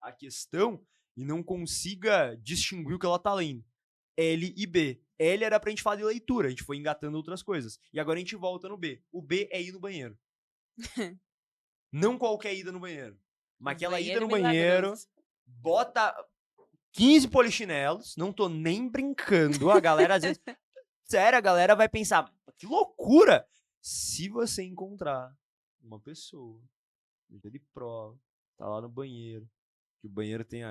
a questão e não consiga distinguir o que ela tá lendo. L e B. L era pra gente falar de leitura, a gente foi engatando outras coisas. E agora a gente volta no B. O B é ir no banheiro. Não qualquer ida no banheiro. Mas aquela ida no banheiro, bota 15 polichinelos, não tô nem brincando. A galera às vezes... Sério, a galera vai pensar, que loucura! Se você encontrar uma pessoa no dia de prova, tá lá no banheiro, que o banheiro tem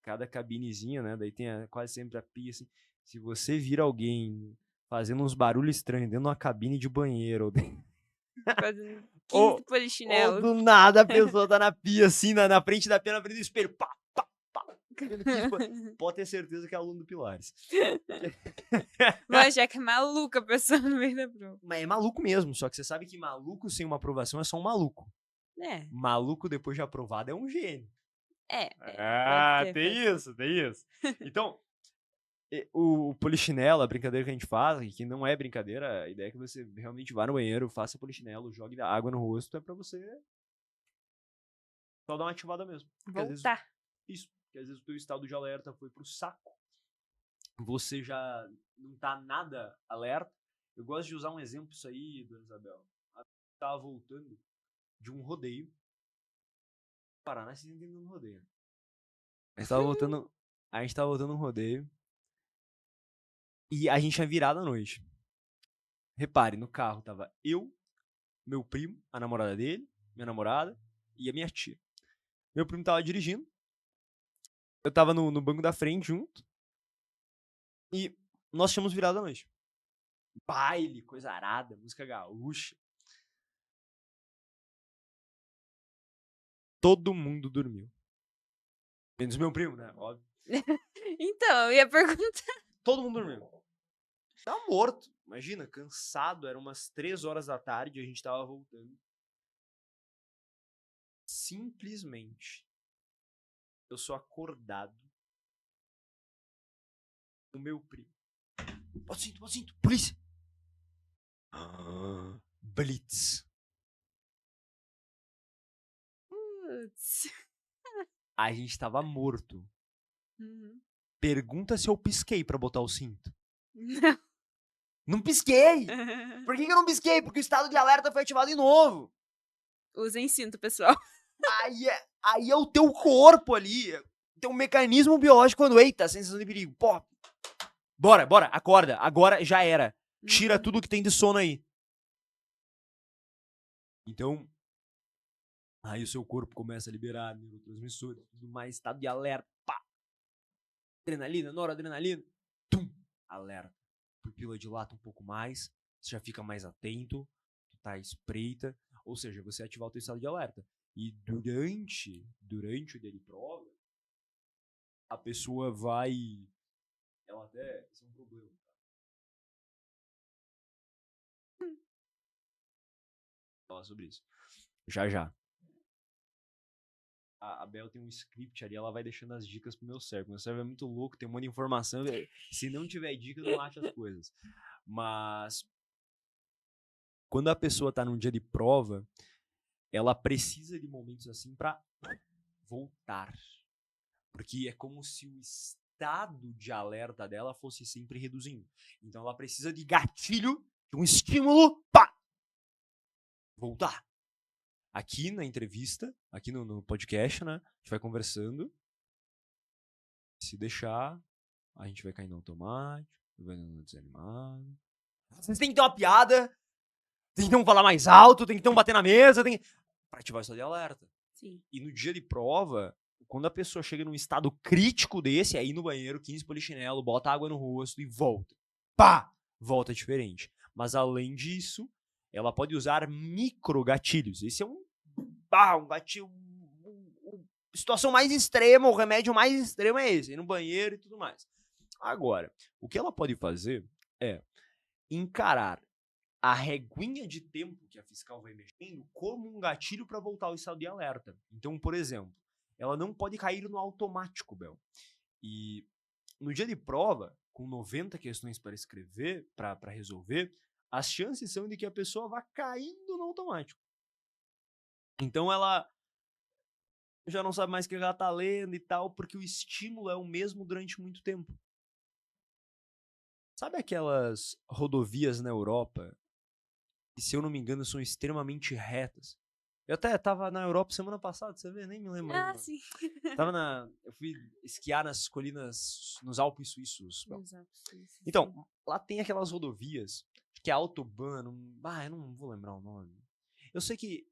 cada cabinezinha, né? Daí tem quase sempre a pia, assim. Se você vir alguém fazendo uns barulhos estranhos dentro de uma cabine de banheiro, Fazendo 15 polichinelos. Ou do nada a pessoa tá na pia, assim, na frente da pia, na frente do espelho, pá, pá, pá. Pode ter certeza que é aluno do Pilares. Mas já que é maluca a pessoa no meio da prova. Mas é maluco mesmo, só que você sabe que maluco sem uma aprovação é só um maluco. Maluco depois de aprovado é um gênio. Tem isso. Então, o polichinelo, a brincadeira que a gente faz, e que não é brincadeira, a ideia é que você realmente vá no banheiro, faça polichinelo, jogue água no rosto, é pra você só dar uma ativada mesmo. Voltar. Porque às vezes o teu estado de alerta foi pro saco. Você já não tá nada alerta. Eu gosto de usar um exemplo isso aí, dona Isabel. A gente tava voltando de um rodeio. Paraná, vocês entendem um rodeio. A gente tava voltando um rodeio. E a gente tinha virado à noite. Repare, no carro tava eu, meu primo, a namorada dele, minha namorada e a minha tia. Meu primo tava dirigindo. Eu tava no banco da frente junto. E nós tínhamos virado à noite. Baile, coisa arada, música gaúcha. Todo mundo dormiu. Menos meu primo, né? Óbvio. Então, eu ia perguntar. Todo mundo dormiu. Tava morto. Imagina, cansado. Eram umas 3 horas da tarde e a gente tava voltando. Simplesmente, eu sou acordado do meu primo. Bota o cinto, polícia! Blitz. Putz. A gente tava morto. Pergunta se eu pisquei pra botar o cinto. Não. Não pisquei! Por que eu não pisquei? Porque o estado de alerta foi ativado de novo. Usem cinto, pessoal. Aí é o teu corpo ali. Tem um mecanismo biológico quando, eita, sensação de perigo. Pô, bora, acorda. Agora já era. Tira tudo que tem de sono aí. Então, aí o seu corpo começa a liberar neurotransmissores, tudo mais, estado de alerta. Pá. Adrenalina, noradrenalina. Tum, alerta. Pupila dilata um pouco mais, você já fica mais atento, tu tá à espreita, ou seja, você ativar o teu estado de alerta. E durante o dia de prova, a pessoa vai... Ela até... Isso é um problema. Falar sobre isso. Já. A Bel tem um script ali, ela vai deixando as dicas pro meu cérebro. Meu cérebro é muito louco, tem um monte de informação. Se não tiver dica, eu não acho as coisas. Mas... Quando a pessoa tá num dia de prova, ela precisa de momentos assim pra voltar. Porque é como se o estado de alerta dela fosse sempre reduzindo. Então ela precisa de gatilho, de um estímulo, pá! Voltar. Aqui na entrevista, aqui no podcast, né? A gente vai conversando. Se deixar, a gente vai cair no automático, vai no desanimado. Vocês têm que ter uma piada, tem que ter um falar mais alto, tem que ter um bater na mesa, tem pra ativar o estado de alerta. Sim. E no dia de prova, quando a pessoa chega num estado crítico desse, aí no banheiro, 15 polichinelo, bota água no rosto e volta. Pá! Volta diferente. Mas além disso, ela pode usar microgatilhos. Esse é um gatilho. A situação mais extrema, o remédio mais extremo é esse, ir no banheiro e tudo mais. Agora, o que ela pode fazer é encarar a reguinha de tempo que a fiscal vai mexendo como um gatilho para voltar ao estado de alerta. Então, por exemplo, ela não pode cair no automático, Bel. E no dia de prova, com 90 questões para escrever, para resolver, as chances são de que a pessoa vá caindo no automático. Então ela já não sabe mais o que ela tá lendo e tal, porque o estímulo é o mesmo durante muito tempo. Sabe aquelas rodovias na Europa que, se eu não me engano, são extremamente retas? Eu até tava na Europa semana passada, você vê, nem me lembro mais. Ah, sim. Eu fui esquiar nas colinas, nos Alpes Suíços. Nos Alpes Suíços, sim. Então, lá tem aquelas rodovias, que é Autobahn, eu não vou lembrar o nome. Eu sei que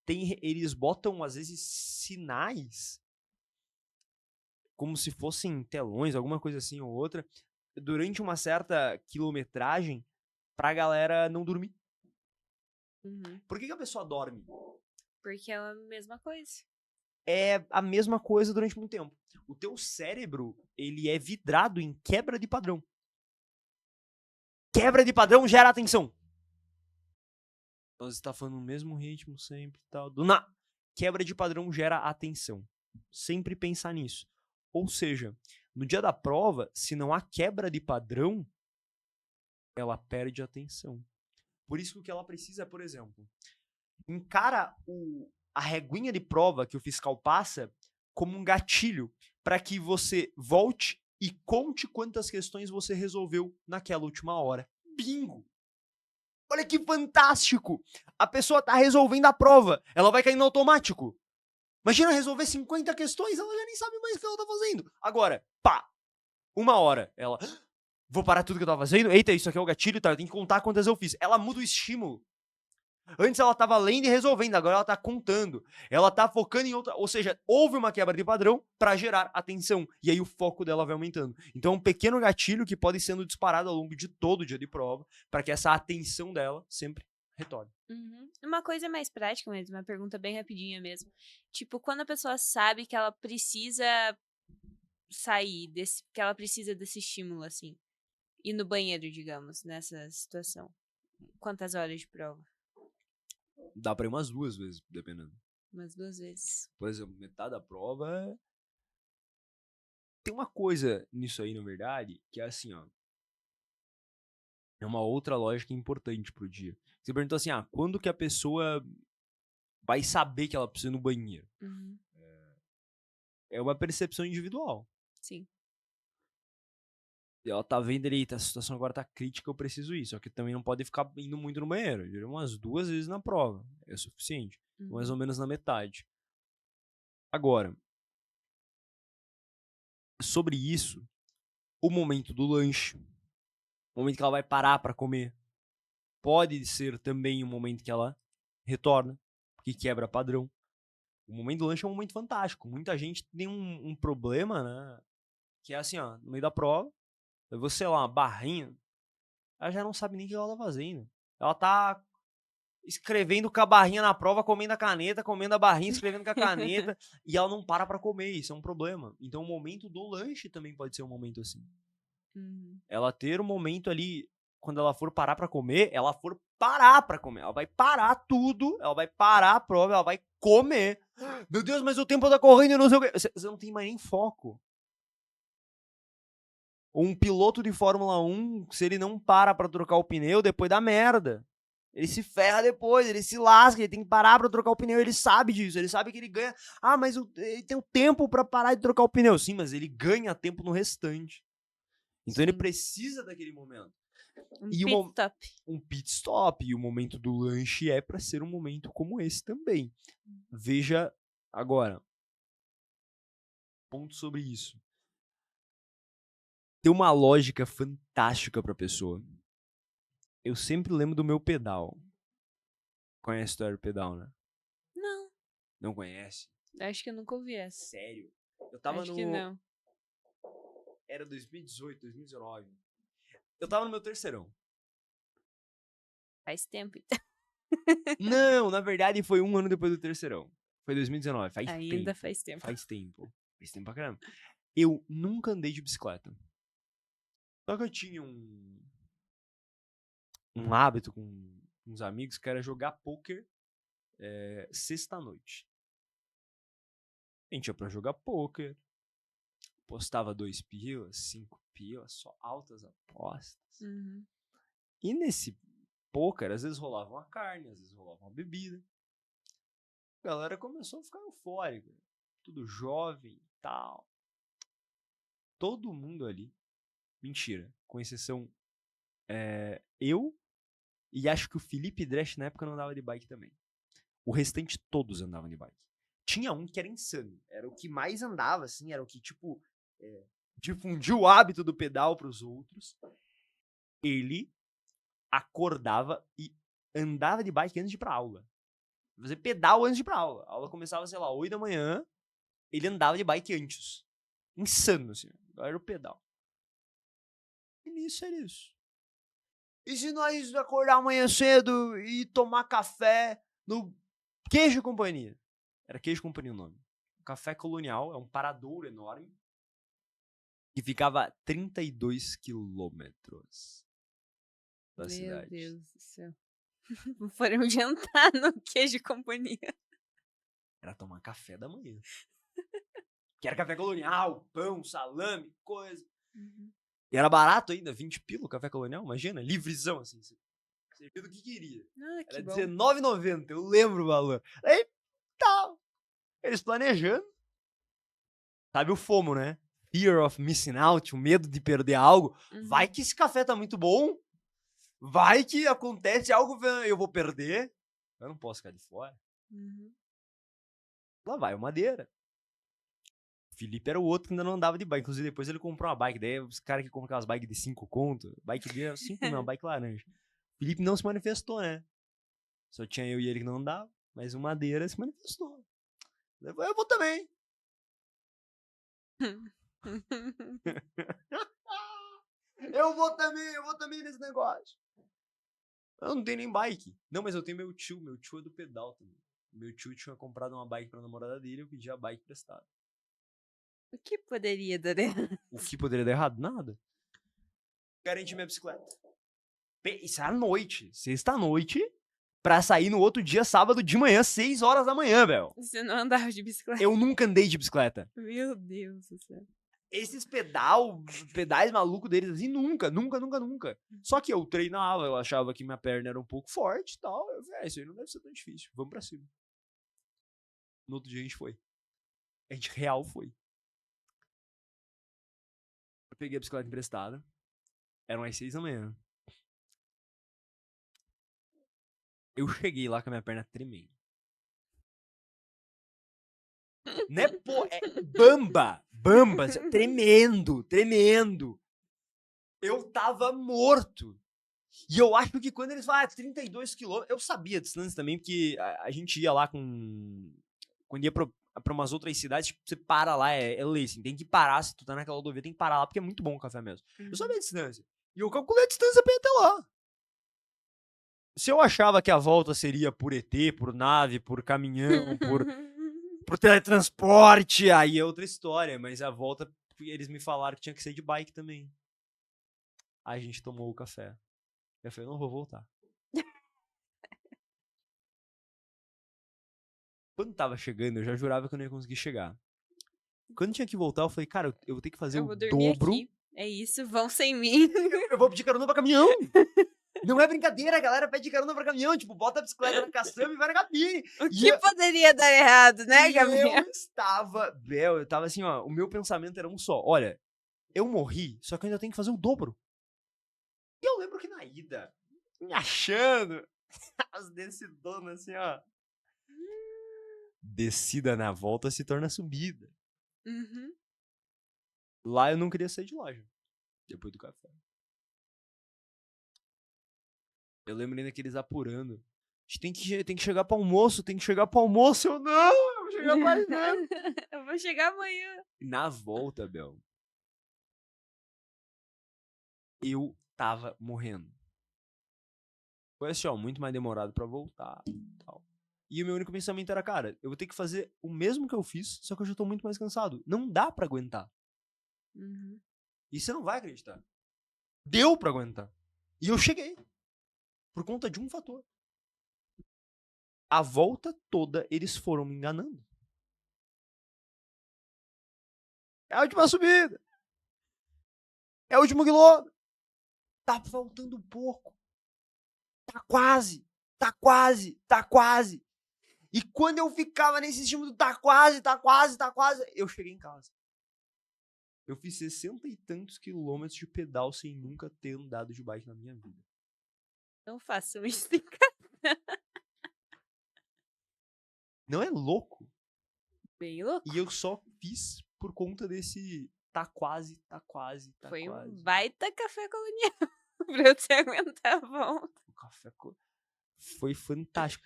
eles botam, às vezes, sinais, como se fossem telões, alguma coisa assim ou outra, durante uma certa quilometragem, pra galera não dormir. Uhum. Por que a pessoa dorme? Porque é a mesma coisa. É a mesma coisa durante muito tempo. O teu cérebro, ele é vidrado em quebra de padrão. Quebra de padrão gera atenção. Você tá falando no mesmo ritmo sempre e tal. Quebra de padrão gera atenção. Sempre pensar nisso. Ou seja, no dia da prova, se não há quebra de padrão, ela perde a atenção. Por isso que o que ela precisa, por exemplo, encara a reguinha de prova que o fiscal passa como um gatilho para que você volte e conte quantas questões você resolveu naquela última hora. Bingo! Olha que fantástico! A pessoa tá resolvendo a prova, ela vai cair no automático. Imagina resolver 50 questões, ela já nem sabe mais o que ela tá fazendo. Agora, pá, 1 hora, ela... Vou parar tudo que eu tava fazendo? Eita, isso aqui é o gatilho, tá? Eu tenho que contar quantas eu fiz. Ela muda o estímulo. Antes ela tava lendo e resolvendo, agora ela tá contando. Ela tá focando em outra... Ou seja, houve uma quebra de padrão pra gerar atenção. E aí o foco dela vai aumentando. Então é um pequeno gatilho que pode ir sendo disparado ao longo de todo o dia de prova para que essa atenção dela sempre retorne. Uhum. Uma coisa mais prática mesmo, uma pergunta bem rapidinha mesmo. Tipo, quando a pessoa sabe que ela precisa sair, que ela precisa desse estímulo, assim, ir no banheiro, digamos, nessa situação. Quantas horas de prova? Dá pra ir umas 2 vezes, dependendo. Umas 2 vezes. Por exemplo, metade da prova... Tem uma coisa nisso aí, na verdade, que é assim, ó. É uma outra lógica importante pro dia. Você perguntou assim, quando que a pessoa vai saber que ela precisa ir no banheiro? Uhum. É uma percepção individual. Sim. E ela tá vendo ali, a situação agora tá crítica, eu preciso ir. Só que também não pode ficar indo muito no banheiro. Eu diria umas 2 vezes na prova. É suficiente. Mais ou menos na metade. Agora, sobre isso, o momento do lanche, o momento que ela vai parar pra comer, pode ser também um momento que ela retorna, que quebra padrão. O momento do lanche é um momento fantástico. Muita gente tem um problema, né? Que é assim, ó, no meio da prova, você, sei lá, uma barrinha, ela já não sabe nem o que ela tá fazendo. Ela tá escrevendo com a barrinha na prova, comendo a caneta, comendo a barrinha, escrevendo com a caneta, e ela não para pra comer, isso é um problema. Então o momento do lanche também pode ser um momento assim. Uhum. Ela ter um momento ali, quando ela for parar pra comer, ela for parar pra comer. Ela vai parar tudo, ela vai parar a prova, ela vai comer. Meu Deus, mas o tempo tá correndo e não sei o quê. Você não tem mais nem foco. Um piloto de Fórmula 1, se ele não para pra trocar o pneu, depois dá merda. Ele se ferra depois, ele se lasca, ele tem que parar pra trocar o pneu, ele sabe disso, ele sabe que ele ganha. Ah, mas ele tem o tempo pra parar de trocar o pneu. Sim, mas ele ganha tempo no restante. Então ele Sim. precisa daquele momento. Um E pit stop. um pit stop, e o momento do lanche é pra ser um momento como esse também. Veja agora, ponto sobre isso. Tem uma lógica fantástica pra pessoa. Eu sempre lembro do meu pedal. Conhece a história do pedal, né? Não, Não conhece? acho que eu nunca ouvi essa. Sério? Eu tava Acho que não. Era 2018, 2019. Eu tava no meu terceirão. Faz tempo, então. Não, na verdade foi um ano depois do terceirão. Foi 2019, faz Ainda tempo. faz tempo. Faz tempo. Faz tempo pra caramba. Eu nunca andei de bicicleta. Só que eu tinha um hábito com uns amigos que era jogar pôquer sexta-noite. A gente ia pra jogar pôquer, postava 2 pilas, 5 pilas, só altas apostas. Uhum. E nesse pôquer, às vezes rolava uma carne, às vezes rolava uma bebida. A galera começou a ficar eufórica. Tudo jovem e tal. Todo mundo ali. Mentira. Com exceção eu e acho que o Felipe Dresch na época não andava de bike também. O restante todos andavam de bike. Tinha um que era insano. Era o que mais andava, assim. Era o que, tipo, difundiu o hábito do pedal pros outros. Ele acordava e andava de bike antes de ir pra aula. Fazer pedal antes de ir pra aula. A aula começava, sei lá, 8 da manhã. Ele andava de bike antes. Insano, assim. Agora era o pedal. E nisso era isso. E se nós acordar amanhã cedo e tomar café no Queijo e Companhia? Era Queijo e Companhia o nome. O Café Colonial é um paradouro enorme que ficava a 32 quilômetros da cidade. Meu Deus do céu. Foram jantar no Queijo e Companhia. Era tomar café da manhã. Que era café colonial, pão, salame, coisa. Uhum. E era barato ainda, 20 pila o café colonial, imagina, livrezão assim. Você viu do que queria. Ah, que Era bom. R$19,90, eu lembro o valor. Aí, tal. Eles planejando. Sabe o FOMO, né? Fear of missing out, o medo de perder algo. Uhum. Vai que esse café tá muito bom. Vai que acontece algo, eu vou perder. Eu não posso ficar de fora. Uhum. Lá vai o Madeira. O Felipe era o outro que ainda não andava de bike. Inclusive, depois ele comprou uma bike. Daí os caras que compram aquelas bikes de 5 conto. Bike dele era 5 não, bike laranja. O Felipe não se manifestou, né? Só tinha eu e ele que não andava. Mas o Madeira se manifestou. Eu vou também. Eu vou também nesse negócio. Eu não tenho nem bike. Não, mas eu tenho meu tio. Meu tio é do pedal também. Meu tio tinha comprado uma bike pra namorada dele. Eu pedi a bike prestada. O que poderia dar errado? O que poderia dar errado? Nada. Garante minha bicicleta. Isso é à noite. Sexta-noite. Pra sair no outro dia, sábado de manhã, 6 horas da manhã, velho. Você não andava de bicicleta? Eu nunca andei de bicicleta. Meu Deus do céu. Esses pedais malucos deles, assim, nunca. Só que eu treinava, eu achava que minha perna era um pouco forte e tal. Eu falei, isso aí não deve ser tão difícil. Vamos pra cima. No outro dia a gente foi. A gente real foi. Eu peguei a bicicleta emprestada. Eram as 6 da manhã. Eu cheguei lá com a minha perna tremendo. Né, pô? Bamba, tremendo. Eu tava morto. E eu acho que quando eles falam 32 quilômetros, eu sabia a distância também, porque a gente ia lá com... Quando ia pra umas outras cidades, tipo, você para lá, é lei, assim, tem que parar, se tu tá naquela rodovia, tem que parar lá, porque é muito bom o café mesmo. Eu sabia a distância. E eu calculei a distância pra ir até lá. Se eu achava que a volta seria por ET, por nave, por caminhão, por teletransporte, aí é outra história. Mas a volta, eles me falaram que tinha que ser de bike também. Aí a gente tomou o café. Eu falei, não vou voltar. Quando tava chegando, eu já jurava que eu não ia conseguir chegar. Quando tinha que voltar, eu falei, cara, eu vou ter que fazer Eu o vou dormir dobro. aqui. É isso, vão sem mim. Eu vou pedir carona pra caminhão. Não é brincadeira, a galera pede carona pra caminhão, tipo, bota a bicicleta na caçamba e vai na cabine. O E que poderia dar errado, né, e Gabriel? eu tava assim, ó, o meu pensamento era um só, olha, eu morri, só que eu ainda tenho que fazer o dobro. E eu lembro que na ida, me achando, as descidonas assim, ó. Descida na volta se torna subida. Uhum. Lá eu não queria sair de loja, depois do café. Eu lembro ainda que eles apurando. A gente tem que chegar pro almoço, tem que chegar pro almoço. Eu vou chegar mais cedo. Eu vou chegar amanhã. E na volta, Bel, eu tava morrendo. Foi assim, ó, muito mais demorado pra voltar e tal. E o meu único pensamento era, cara, eu vou ter que fazer o mesmo que eu fiz, só que eu já tô muito mais cansado. Não dá pra aguentar. Uhum. E você não vai acreditar. Deu pra aguentar. E eu cheguei. Por conta de um fator. A volta toda, eles foram me enganando. É a última subida. É o último quilômetro. Tá faltando pouco. Tá quase. Tá quase. Tá quase. E quando eu ficava nesse estímulo do tá quase, tá quase, tá quase, eu cheguei em casa. Eu fiz 60 e tantos quilômetros de pedal sem nunca ter andado de bike na minha vida. Não façam isso em casa. Não é louco? Bem louco. E eu só fiz por conta desse tá quase, tá quase, tá Foi quase. um baita café colonial pra você aguentar a volta. O café foi fantástico.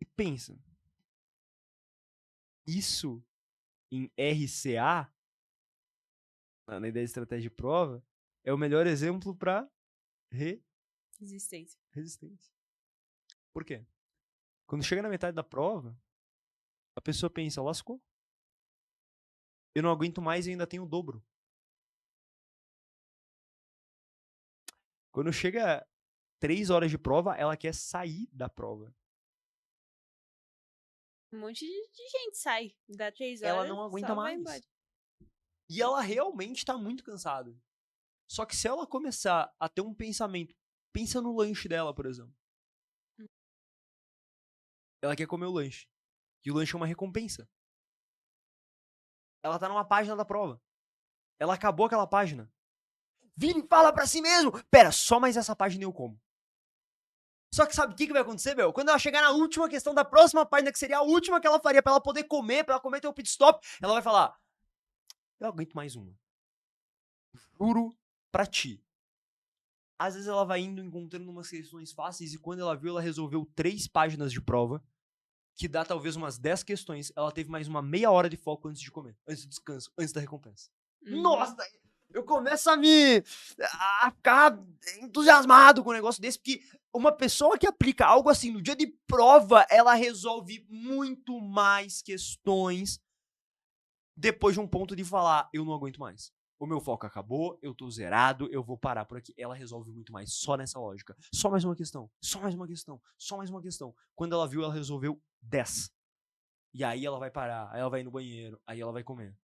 E pensa, isso em RCA, na ideia de estratégia de prova, é o melhor exemplo para Resistência. resistência. Por quê? Quando chega na metade da prova, a pessoa pensa, lascou. Eu não aguento mais e ainda tenho o dobro. Quando chega 3 horas de prova, ela quer sair da prova. Um monte de gente sai. Dá 3 horas. Ela não aguenta só vai mais. embora. E ela realmente tá muito cansada. Só que se ela começar a ter um pensamento, pensa no lanche dela, por exemplo. Ela quer comer o lanche. E o lanche é uma recompensa. Ela tá numa página da prova. Ela acabou aquela página. Vini, fala pra si mesmo. Pera, só mais essa página eu como. Só que sabe o que vai acontecer, Bel? Quando ela chegar na última questão da próxima página, que seria a última que ela faria pra ela poder comer, pra ela comer ter o pit stop, ela vai falar, eu aguento mais uma. Juro pra ti. Às vezes ela vai indo, encontrando umas questões fáceis, e quando ela viu, ela resolveu 3 páginas de prova, que dá talvez umas 10 questões, ela teve mais uma meia hora de foco antes de comer, antes do descanso, antes da recompensa. Uhum. Nossa, eu começo a ficar entusiasmado com um negócio desse, porque uma pessoa que aplica algo assim no dia de prova, ela resolve muito mais questões depois de um ponto de falar, eu não aguento mais. O meu foco acabou, eu tô zerado, eu vou parar por aqui. Ela resolve muito mais só nessa lógica. Só mais uma questão, só mais uma questão, só mais uma questão. Quando ela viu, ela resolveu 10. E aí ela vai parar, aí ela vai ir no banheiro, aí ela vai comer.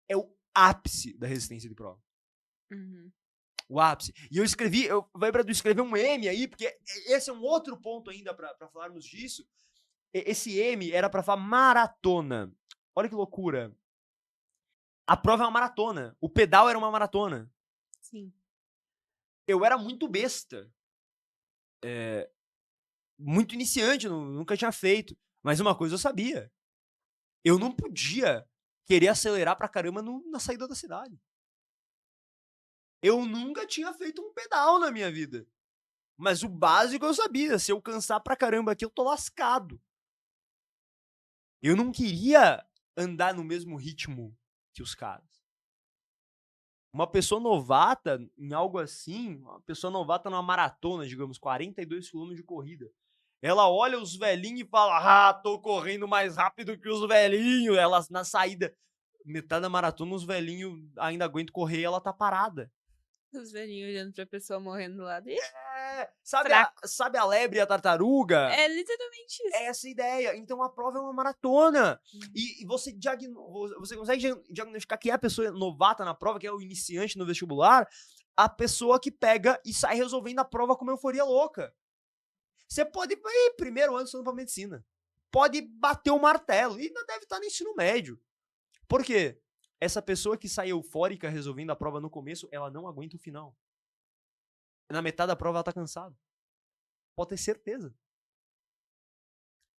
É o ápice da resistência de prova. Uhum. O ápice. E eu lembro de escrever um M aí, porque esse é um outro ponto ainda pra falarmos disso. Esse M era pra falar maratona. Olha que loucura. A prova é uma maratona. O pedal era uma maratona. Sim. Eu era muito besta. Muito iniciante, nunca tinha feito. Mas uma coisa eu sabia. Eu não podia querer acelerar pra caramba na saída da cidade. Eu nunca tinha feito um pedal na minha vida. Mas o básico eu sabia. Se eu cansar pra caramba aqui, eu tô lascado. Eu não queria andar no mesmo ritmo que os caras. Uma pessoa novata em algo assim, uma pessoa novata numa maratona, digamos, 42 km de corrida, ela olha os velhinhos e fala, tô correndo mais rápido que os velhinhos. Ela, na saída, metade da maratona, os velhinhos ainda aguentam correr e ela tá parada. Os velhinhos olhando pra pessoa morrendo do lado. Sabe a lebre e a tartaruga? É literalmente isso. É essa a ideia. Então a prova é uma maratona. E você consegue diagnosticar quem é a pessoa novata na prova, quem é o iniciante no vestibular, a pessoa que pega e sai resolvendo a prova com uma euforia louca. Você pode ir primeiro ano estudando pra medicina. Pode bater o martelo. E ainda deve estar no ensino médio. Por quê? Essa pessoa que sai eufórica resolvendo a prova no começo, ela não aguenta o final. Na metade da prova ela tá cansada. Pode ter certeza.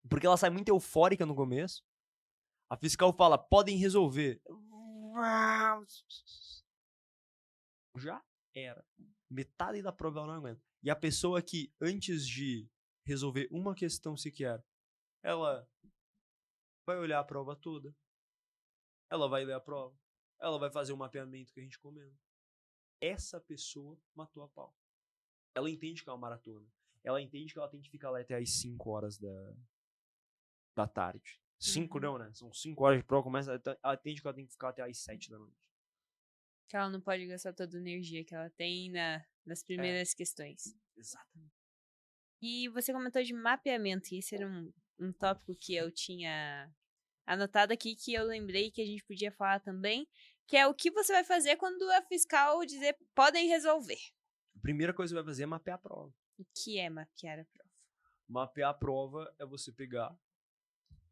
Porque ela sai muito eufórica no começo. A fiscal fala, podem resolver. Já era. Metade da prova ela não aguenta. E a pessoa que, antes de resolver uma questão sequer, ela vai olhar a prova toda. Ela vai ler a prova. Ela vai fazer o mapeamento que a gente comenta. Essa pessoa matou a pau. Ela entende que é uma maratona. Ela entende que ela tem que ficar lá até as 5 horas da tarde. 5 não, né? São 5 horas de prova. Ela entende que ela tem que ficar até as 7 da noite. Que ela não pode gastar toda a energia que ela tem nas primeiras questões. Exatamente. E você comentou de mapeamento. E esse era um tópico que eu tinha anotado aqui, que eu lembrei que a gente podia falar também, que é o que você vai fazer quando a fiscal dizer podem resolver. A primeira coisa que você vai fazer é mapear a prova. O que é mapear a prova? Mapear a prova é você pegar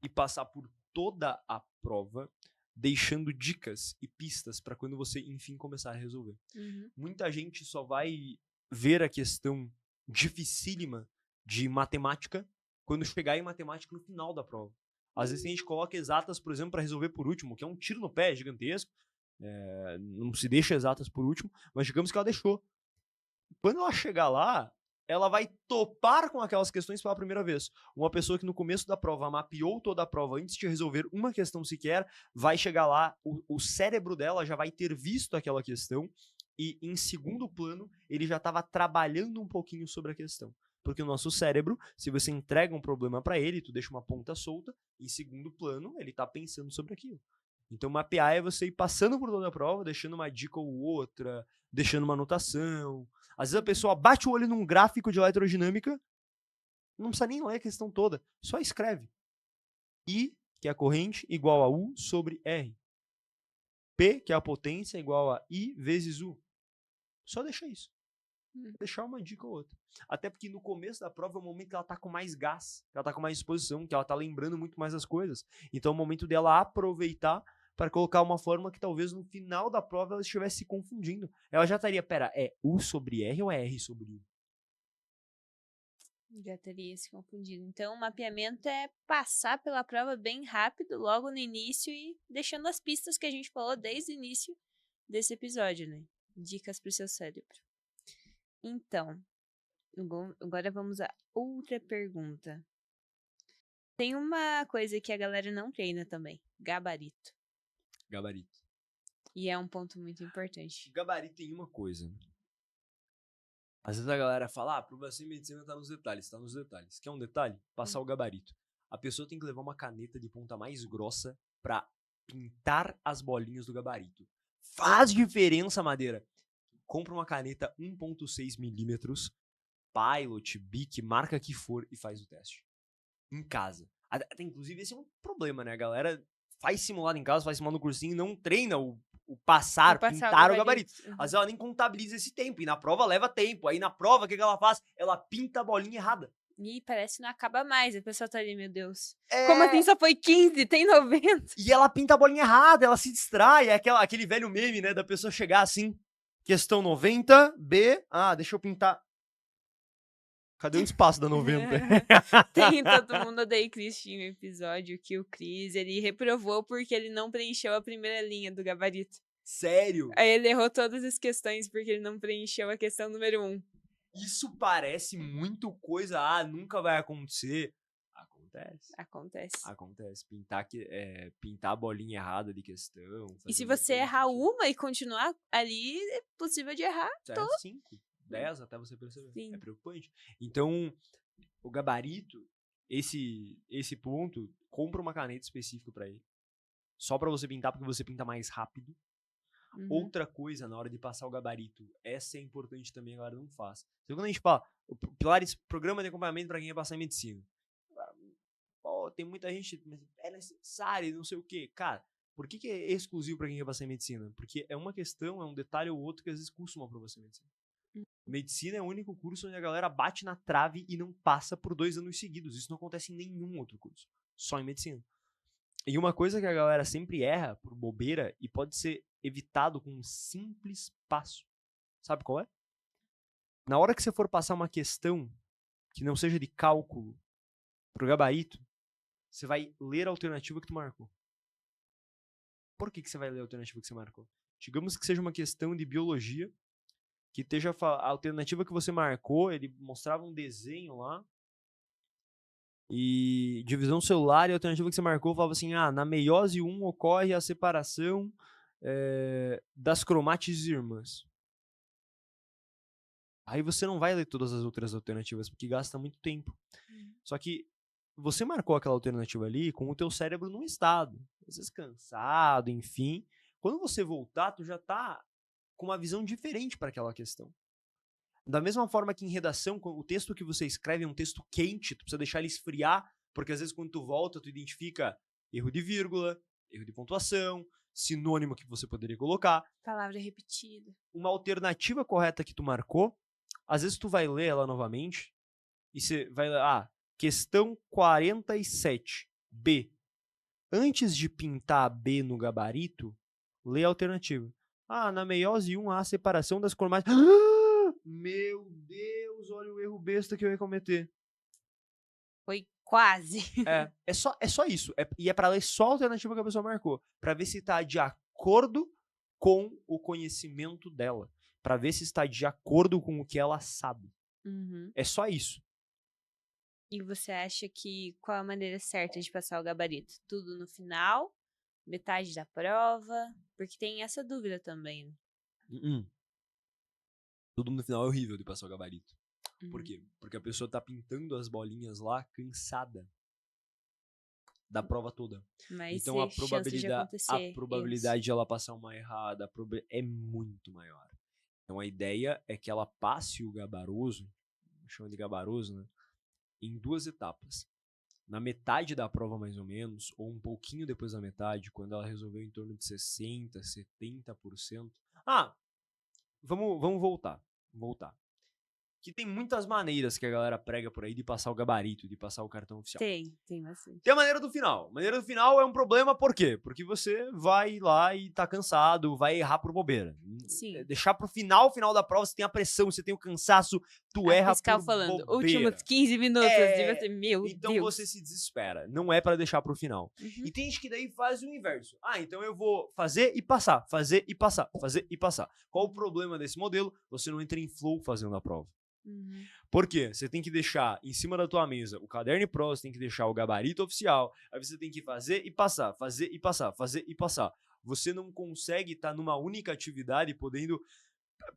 e passar por toda a prova, deixando dicas e pistas para quando você, enfim, começar a resolver. Muita gente só vai ver a questão dificílima de matemática quando chegar em matemática no final da prova. Às vezes a gente coloca exatas, por exemplo, para resolver por último, que é um tiro no pé gigantesco. Não se deixa exatas por último, mas digamos que ela deixou. Quando ela chegar lá, ela vai topar com aquelas questões pela primeira vez. Uma pessoa que no começo da prova mapeou toda a prova antes de resolver uma questão sequer, vai chegar lá, o cérebro dela já vai ter visto aquela questão e, em segundo plano, ele já estava trabalhando um pouquinho sobre a questão. Porque o nosso cérebro, se você entrega um problema para ele, tu deixa uma ponta solta, em segundo plano, ele tá pensando sobre aquilo. Então, mapear é você ir passando por toda a prova, deixando uma dica ou outra, deixando uma anotação. Às vezes a pessoa bate o olho num gráfico de elerodinâmica, não precisa nem ler a questão toda, só escreve. I, que é a corrente, igual a U sobre R. P, que é a potência, igual a I vezes U. Só deixa isso. Deixar uma dica ou outra. Até porque no começo da prova é o momento que ela tá com mais gás, que ela tá com mais disposição, que ela tá lembrando muito mais as coisas. Então é o momento dela aproveitar para colocar uma forma que talvez no final da prova ela estivesse se confundindo. Ela já estaria, pera, é U sobre R ou é R sobre U? Já teria se confundido. Então, o mapeamento é passar pela prova bem rápido, logo no início, e deixando as pistas que a gente falou desde o início desse episódio, né? Dicas pro seu cérebro. Então, agora vamos a outra pergunta. Tem uma coisa que a galera não treina também: gabarito. Gabarito. E é um ponto muito importante. Gabarito tem uma coisa. Às vezes a galera fala, aprovação em medicina tá nos detalhes. Tá nos detalhes. Quer um detalhe? Passar o gabarito. A pessoa tem que levar uma caneta de ponta mais grossa pra pintar as bolinhas do gabarito. Faz diferença, Madeira. Compra uma caneta 1.6 milímetros, Pilot, Bic, marca que for e faz o teste. Em casa. Até, inclusive, esse é um problema, né? A galera faz simulado em casa, faz simulado no cursinho e não treina o pintar o gabarito. Às vezes ela nem contabiliza esse tempo. E na prova leva tempo. Aí na prova, o que ela faz? Ela pinta a bolinha errada. E parece que não acaba mais. A pessoa tá ali, meu Deus. Como assim só foi 15? Tem 90? E ela pinta a bolinha errada, ela se distrai. É aquele velho meme, né? Da pessoa chegar assim, questão 90, B, deixa eu pintar. Cadê o espaço da 90? Tem Todo Mundo Odeia Chris, tinha um episódio que o Chris, ele reprovou porque ele não preencheu a primeira linha do gabarito. Sério? Aí ele errou todas as questões porque ele não preencheu a questão número 1. Isso parece muito coisa, nunca vai acontecer. Acontece. Pintar a bolinha errada de questão. E se você errar uma e continuar ali, é possível de errar todo. 5, 10 até você perceber. Sim. É preocupante. Então, o gabarito, esse ponto, compra uma caneta específica pra ele. Só pra você pintar, porque você pinta mais rápido. Outra coisa, na hora de passar o gabarito, essa é importante também, a galera não faz. Então, quando a gente fala, o Pilares, programa de acompanhamento pra quem vai passar em medicina. Tem muita gente, é necessário, não sei o quê. Cara, Por que é exclusivo para quem quer passar em medicina? Porque é uma questão, é um detalhe ou outro que às vezes custa uma aprovação em medicina. Medicina é o único curso onde a galera bate na trave e não passa por 2 anos seguidos. Isso não acontece em nenhum outro curso. Só em medicina. E uma coisa que a galera sempre erra por bobeira e pode ser evitado com um simples passo. Sabe qual é? Na hora que você for passar uma questão que não seja de cálculo pro gabarito, você vai ler a alternativa que tu marcou. Por que você vai ler a alternativa que você marcou? Digamos que seja uma questão de biologia, que esteja a alternativa que você marcou, ele mostrava um desenho lá, e divisão celular, e a alternativa que você marcou falava assim, na meiose 1 ocorre a separação das cromátides irmãs. Aí você não vai ler todas as outras alternativas, porque gasta muito tempo. Só que você marcou aquela alternativa ali com o teu cérebro num estado, às vezes cansado, enfim. Quando você voltar, tu já tá com uma visão diferente para aquela questão. Da mesma forma que em redação, o texto que você escreve é um texto quente, tu precisa deixar ele esfriar, porque às vezes quando tu volta, tu identifica erro de vírgula, erro de pontuação, sinônimo que você poderia colocar. Palavra repetida. Uma alternativa correta que tu marcou, às vezes tu vai ler ela novamente, e você vai ler, questão 47, B. Antes de pintar a B no gabarito, lê a alternativa. Na meiose 1 há a separação das cromáticas. Meu Deus, olha o erro besta que eu ia cometer. Foi quase. É só isso. E é pra ler só a alternativa que a pessoa marcou. Pra ver se tá de acordo com o conhecimento dela. Pra ver se está de acordo com o que ela sabe. É só isso. E você acha que qual a maneira certa de passar o gabarito? Tudo no final? Metade da prova? Porque tem essa dúvida também. Tudo no final é horrível de passar o gabarito. Por quê? Porque a pessoa tá pintando as bolinhas lá cansada da prova toda. Mas então a probabilidade de ela passar uma errada é muito maior. Então a ideia é que ela passe o gabaroso, chama de gabaroso, né? Em 2 etapas. Na metade da prova, mais ou menos, ou um pouquinho depois da metade, quando ela resolveu em torno de 60%, 70%. Vamos voltar. Que tem muitas maneiras que a galera prega por aí de passar o gabarito, de passar o cartão oficial. Tem bastante. Tem a maneira do final. A maneira do final é um problema, por quê? Porque você vai lá e tá cansado, vai errar por bobeira. Sim. Deixar pro final da prova, você tem a pressão, você tem o cansaço, tu erra por falando, bobeira. últimos 15 minutos de você, meu então Deus. você se desespera. Não é pra deixar pro final. E tem gente que daí faz o inverso. Então eu vou fazer e passar, fazer e passar, fazer e passar. Qual o problema desse modelo? Você não entra em flow fazendo a prova. Por quê? Você tem que deixar em cima da tua mesa o caderno e prova, você tem que deixar o gabarito oficial, aí você tem que fazer e passar, fazer e passar, fazer e passar. Você não consegue estar numa única atividade podendo...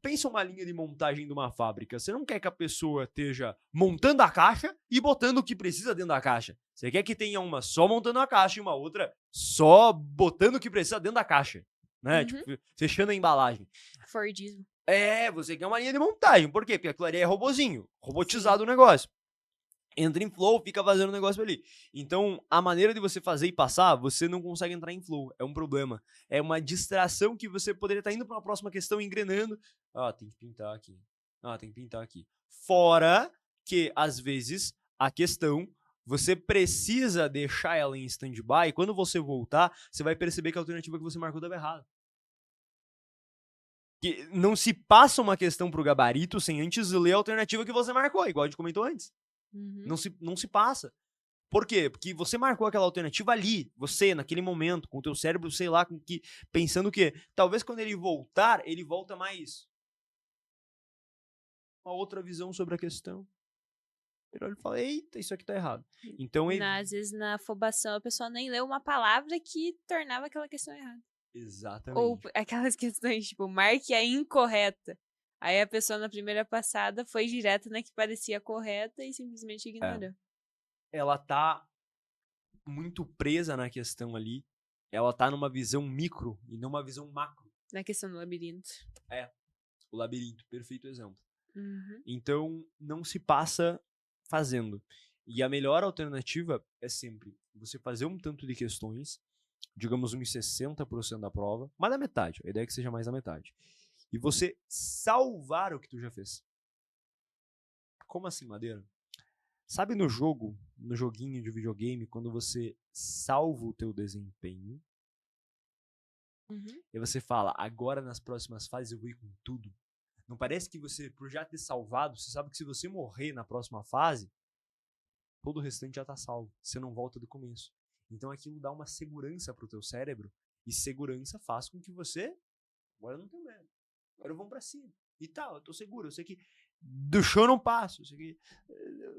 Pensa uma linha de montagem de uma fábrica. Você não quer que a pessoa esteja montando a caixa e botando o que precisa dentro da caixa. Você quer que tenha uma só montando a caixa e uma outra só botando o que precisa dentro da caixa. Né? Tipo, fechando a embalagem. Fordismo. Você quer uma linha de montagem. Por quê? Porque aquilo ali é robozinho. Robotizado o negócio. Entra em flow, fica fazendo o negócio ali. Então, a maneira de você fazer e passar, você não consegue entrar em flow. É um problema. É uma distração que você poderia estar indo para uma próxima questão, engrenando. Tem que pintar aqui. Tem que pintar aqui. Fora que, às vezes, a questão, você precisa deixar ela em stand-by. E quando você voltar, você vai perceber que a alternativa que você marcou estava errada. Que não se passa uma questão pro gabarito sem antes ler a alternativa que você marcou, igual a gente comentou antes. Não se passa. Por quê? Porque você marcou aquela alternativa ali, você, naquele momento, com o teu cérebro, sei lá, pensando que talvez quando ele voltar, ele volta mais uma outra visão sobre a questão. Ele olha e fala, eita, isso aqui tá errado. Então, às vezes, na afobação, a pessoa nem leu uma palavra que tornava aquela questão errada. Exatamente. Ou aquelas questões, tipo, marque a incorreta. Aí a pessoa na primeira passada foi direto na que parecia correta e simplesmente ignorou. Ela tá muito presa na questão ali. Ela tá numa visão micro e não uma visão macro. Na questão do labirinto. O labirinto, perfeito exemplo. Então, não se passa fazendo. E a melhor alternativa é sempre você fazer um tanto de questões, digamos uns 60% da prova, mais da metade, a ideia é que seja mais da metade. E você salvar o que tu já fez. Como assim, Madeira? Sabe no joguinho de videogame, quando você salva o teu desempenho, e você fala, agora nas próximas fases eu vou ir com tudo. Não parece que você, por já ter salvado, você sabe que se você morrer na próxima fase, todo o restante já tá salvo. Você não volta do começo. Então aquilo dá uma segurança pro teu cérebro, e segurança faz com que você, agora eu não tenho medo, agora eu vou pra cima. E tal, eu tô seguro, eu sei que do chão eu não passo, eu sei que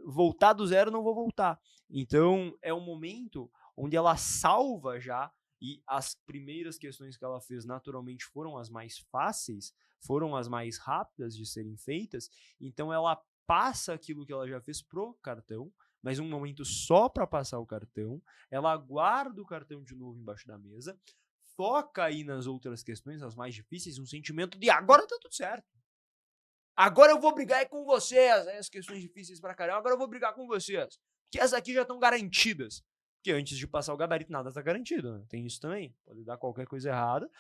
voltar do zero eu não vou voltar. Então é um momento onde ela salva já, e as primeiras questões que ela fez naturalmente foram as mais fáceis, foram as mais rápidas de serem feitas, então ela passa aquilo que ela já fez pro cartão, mas um momento só para passar o cartão, ela guarda o cartão de novo embaixo da mesa, foca aí nas outras questões, as mais difíceis, um sentimento de agora tá tudo certo. Agora eu vou brigar com vocês, as questões difíceis pra caramba, agora eu vou brigar com vocês, porque essas aqui já estão garantidas. Porque antes de passar o gabarito, nada tá garantido, né? Tem isso também, pode dar qualquer coisa errada,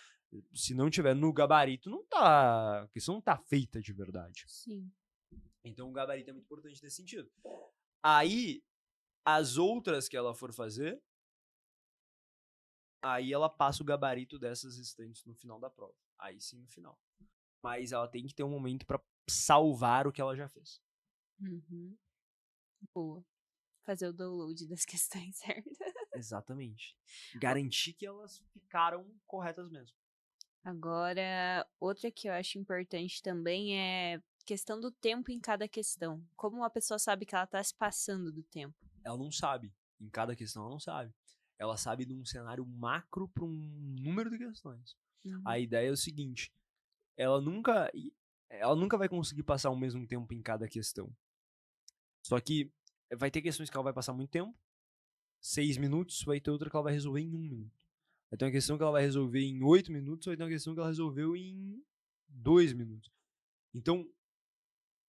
se não tiver no gabarito, não tá, a questão não tá feita de verdade. Sim. Então o gabarito é muito importante nesse sentido. Aí, as outras que ela for fazer, aí ela passa o gabarito dessas restantes no final da prova. Aí sim, no final. Mas ela tem que ter um momento pra salvar o que ela já fez. Uhum. Boa. Fazer o download das questões, certo? Exatamente. Garantir que elas ficaram corretas mesmo. Agora, outra que eu acho importante também é questão do tempo em cada questão. Como a pessoa sabe que ela tá se passando do tempo? Ela não sabe. Em cada questão ela não sabe. Ela sabe de um cenário macro para um número de questões. A ideia é o seguinte, ela nunca vai conseguir passar o mesmo tempo em cada questão. Só que vai ter questões que ela vai passar muito tempo, 6 minutos, vai ter outra que ela vai resolver em 1 minuto. Vai ter uma questão que ela vai resolver em 8 minutos, vai ter uma questão que ela resolveu em 2 minutos. Então,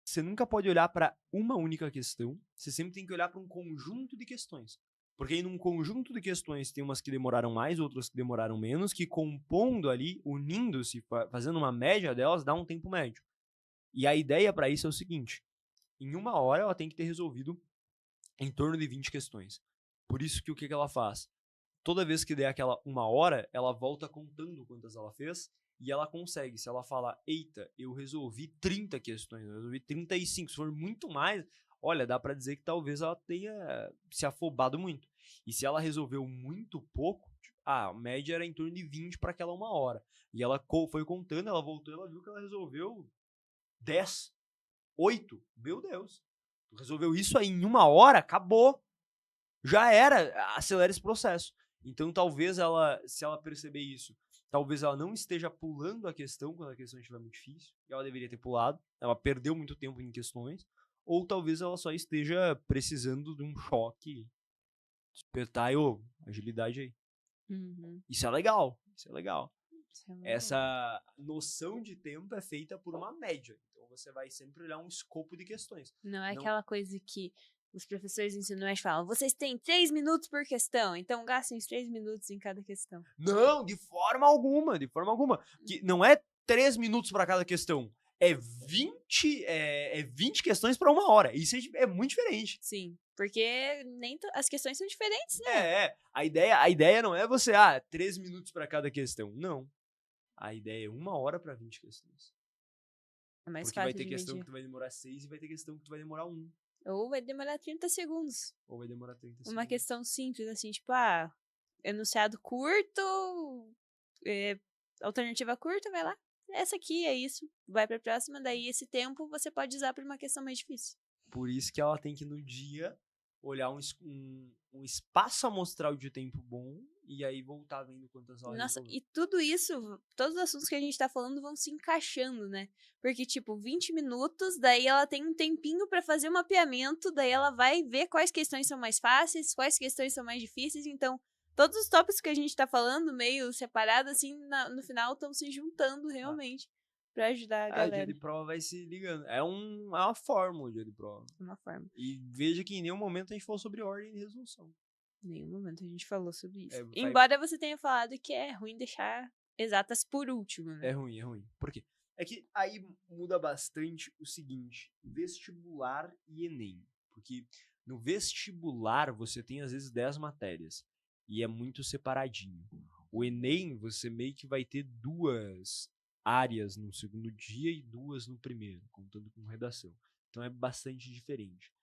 você nunca pode olhar para uma única questão, você sempre tem que olhar para um conjunto de questões. Porque aí num conjunto de questões tem umas que demoraram mais, outras que demoraram menos, que compondo ali, unindo-se, fazendo uma média delas, dá um tempo médio. E a ideia para isso é o seguinte, em 1 hora ela tem que ter resolvido em torno de 20 questões. Por isso que o que ela faz? Toda vez que der aquela 1 hora, ela volta contando quantas ela fez e ela consegue. Se ela falar, eita, eu resolvi 30 questões, eu resolvi 35, se for muito mais, olha, dá pra dizer que talvez ela tenha se afobado muito. E se ela resolveu muito pouco, a média era em torno de 20 para aquela 1 hora. E ela foi contando, ela voltou, ela viu que ela resolveu 10, 8, meu Deus. Tu resolveu isso aí em 1 hora, acabou. Já era, acelera esse processo. Então talvez ela, se ela perceber isso, talvez ela não esteja pulando a questão quando a questão estiver muito difícil, e ela deveria ter pulado, ela perdeu muito tempo em questões, ou talvez ela só esteja precisando de um choque, despertar e agilidade aí. Isso é legal, isso é legal. Essa noção de tempo é feita por uma média, então você vai sempre olhar um escopo de questões. Não é aquela coisa que os professores de ensino médio falam, vocês têm 3 minutos por questão, então gastem os 3 minutos em cada questão. Não, de forma alguma, de forma alguma. Que não é 3 minutos para cada questão, é 20 questões para 1 hora. Isso é muito diferente. Sim, porque nem as questões são diferentes, né? A ideia não é você, 3 minutos para cada questão. Não. A ideia é 1 hora para 20 questões. É mais Porque fácil vai ter de questão medir. que tu vai demorar 6 e vai ter questão que tu vai demorar 1. Ou vai demorar 30 segundos. Ou vai demorar 30 segundos. Uma questão simples, assim, tipo, enunciado curto, alternativa curta, vai lá. Essa aqui é isso. Vai pra próxima, daí esse tempo você pode usar pra uma questão mais difícil. Por isso que ela tem que, no dia, olhar um espaço amostral de tempo bom e aí voltar vendo quantas horas. Nossa, e tudo isso, todos os assuntos que a gente tá falando vão se encaixando, né? Porque, tipo, 20 minutos, daí ela tem um tempinho pra fazer o mapeamento, daí ela vai ver quais questões são mais fáceis, quais questões são mais difíceis, então todos os tópicos que a gente tá falando, meio separados, assim, no final estão se juntando realmente pra ajudar a galera. O dia de prova vai se ligando. É uma fórmula o dia de prova. Uma forma. E veja que em nenhum momento a gente falou sobre ordem de resolução. Em nenhum momento a gente falou sobre isso. Vai- Embora você tenha falado que é ruim deixar exatas por último, né? É ruim. Por quê? É que aí muda bastante o seguinte: vestibular e Enem. Porque no vestibular você tem às vezes 10 matérias e é muito separadinho. O Enem você meio que vai ter 2 áreas no segundo dia e 2 no primeiro, contando com redação. Então é bastante diferente.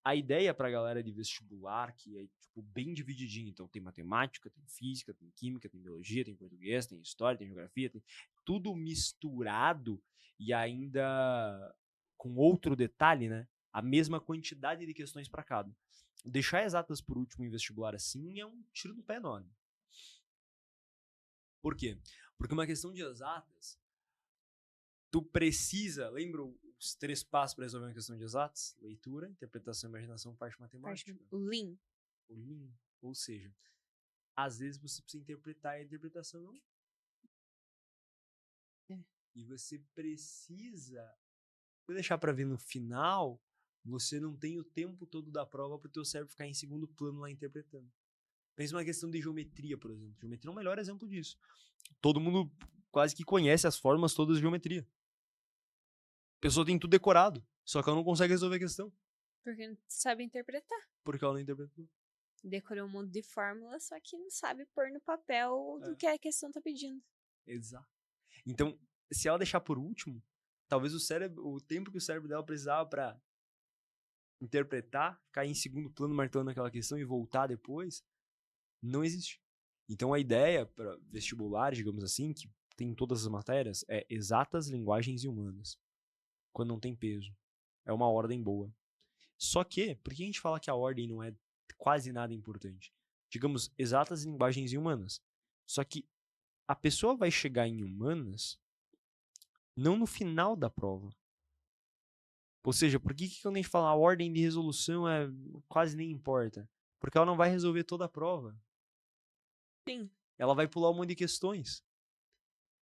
A ideia pra galera de vestibular, que é tipo bem divididinho, então tem matemática, tem física, tem química, tem biologia, tem português, tem história, tem geografia, tem tudo misturado e ainda com outro detalhe, né? A mesma quantidade de questões para cada. Deixar exatas por último em vestibular assim é um tiro no pé enorme. Por quê? Porque uma questão de exatas, tu precisa, lembra os 3 passos para resolver uma questão de exatas? Leitura, interpretação, imaginação, parte matemática. O Lean. O Lean. Ou seja, às vezes você precisa interpretar e a interpretação não. E você precisa deixar para ver no final, você não tem o tempo todo da prova para o teu cérebro ficar em segundo plano lá interpretando. Pensa numa questão de geometria, por exemplo. Geometria é o melhor exemplo disso. Todo mundo quase que conhece as formas todas de geometria. A pessoa tem tudo decorado, só que ela não consegue resolver a questão. Porque não sabe interpretar. Porque ela não interpretou. Decorou um monte de fórmulas, só que não sabe pôr no papel do que a questão tá pedindo. Exato. Então, se ela deixar por último, talvez o tempo que o cérebro dela precisava para interpretar, cair em segundo plano martelando aquela questão e voltar depois, não existe. Então a ideia para vestibular, digamos assim, que tem todas as matérias, é exatas, linguagens e humanas. Quando não tem peso. É uma ordem boa. Só que, por que a gente fala que a ordem não é quase nada importante? Digamos, exatas, linguagens e humanas. Só que a pessoa vai chegar em humanas não no final da prova. Ou seja, por que quando a gente fala a ordem de resolução quase nem importa? Porque ela não vai resolver toda a prova. Sim. Ela vai pular um monte de questões.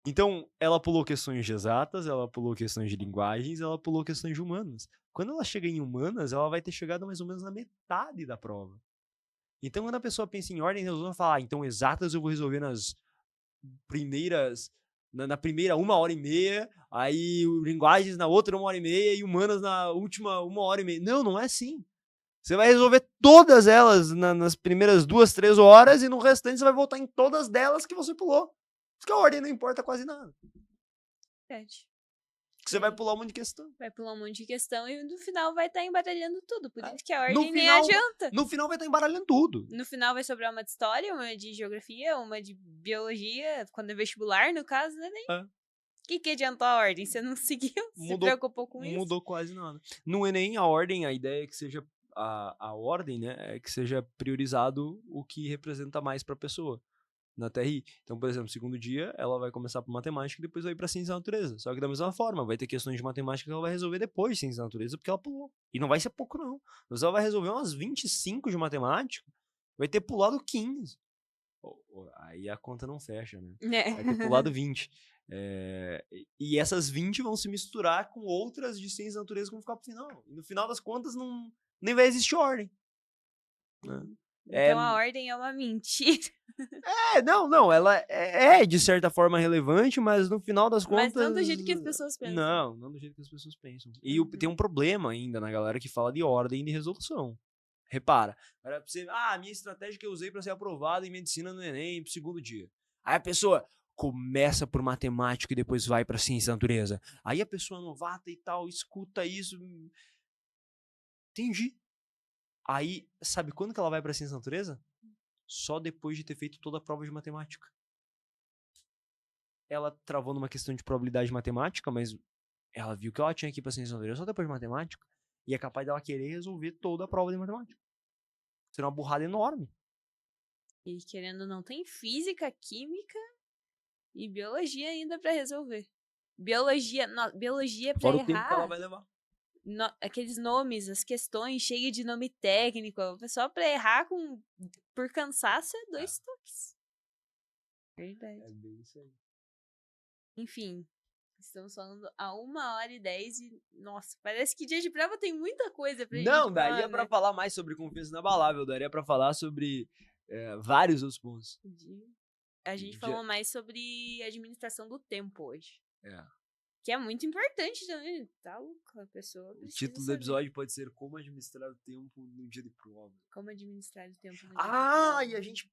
Então, ela pulou questões de exatas, ela pulou questões de linguagens, ela pulou questões de humanas. Quando ela chega em humanas, ela vai ter chegado mais ou menos na metade da prova. Então, quando a pessoa pensa em ordem, ela vai falar, então exatas eu vou resolver nas primeiras, na primeira 1h30, aí linguagens na outra 1h30 e humanas na última 1h30. Não, não é assim. Você vai resolver todas elas nas primeiras 2, 3 horas e no restante você vai voltar em todas delas que você pulou. Porque a ordem não importa quase nada. Verdade. Você vai pular um monte de questão. Vai pular um monte de questão e no final vai estar embaralhando tudo. Por isso que a No ordem nem final, adianta. No final vai estar embaralhando tudo. No final vai sobrar uma de história, uma de geografia, uma de biologia, quando é vestibular, no caso, né? O que adiantou a ordem? Você não seguiu? Se preocupou com isso? Mudou quase nada. No Enem, a ordem, a ideia é que seja a ordem, né? É que seja priorizado o que representa mais para a pessoa na TRI. Então, por exemplo, segundo dia, ela vai começar por matemática e depois vai para ciência da natureza. Só que da mesma forma, vai ter questões de matemática que ela vai resolver depois de ciência da natureza, porque ela pulou. E não vai ser pouco, não. Mas ela vai resolver umas 25 de matemática, vai ter pulado 15. Aí a conta não fecha, né? Vai ter pulado 20. E essas 20 vão se misturar com outras de ciência da natureza que vão ficar pro final. E no final das contas, nem vai existir ordem. Né? Então a ordem é uma mentira. Não, ela é de certa forma relevante, mas no final das contas... Mas não do jeito que as pessoas pensam. Não do jeito que as pessoas pensam. E tem um problema ainda na galera que fala de ordem de resolução. Repara, a minha estratégia que eu usei para ser aprovado em medicina no Enem pro segundo dia. Aí a pessoa começa por matemática e depois vai para ciência da natureza. Aí a pessoa novata e tal, escuta isso. Entendi. Aí, sabe quando que ela vai para ciência da natureza? Só depois de ter feito toda a prova de matemática. Ela travou numa questão de probabilidade matemática, mas ela viu que ela tinha que ir pra ciência da natureza só depois de matemática. E é capaz dela querer resolver toda a prova de matemática. Será uma burrada enorme. E querendo ou não, tem física, química e biologia ainda pra resolver. Biologia pra Fora errar. o tempo que ela vai levar. Aqueles nomes, as questões cheias de nome técnico. Só pra errar por cansaço é 2 toques. Verdade. É bem isso aí. Enfim, Estamos falando a 1h10 e, nossa, parece que dia de prova tem muita coisa pra gente Não, falar, daria pra né? falar mais sobre confiança inabalável, daria pra falar sobre vários outros pontos. A gente Dia- falou mais sobre administração do tempo hoje. É. Que é muito importante também. Tá louco, a pessoa O precisa título do saber episódio pode ser Como Administrar o Tempo no Dia de Prova. como administrar o tempo no dia de Ah, prova. e a gente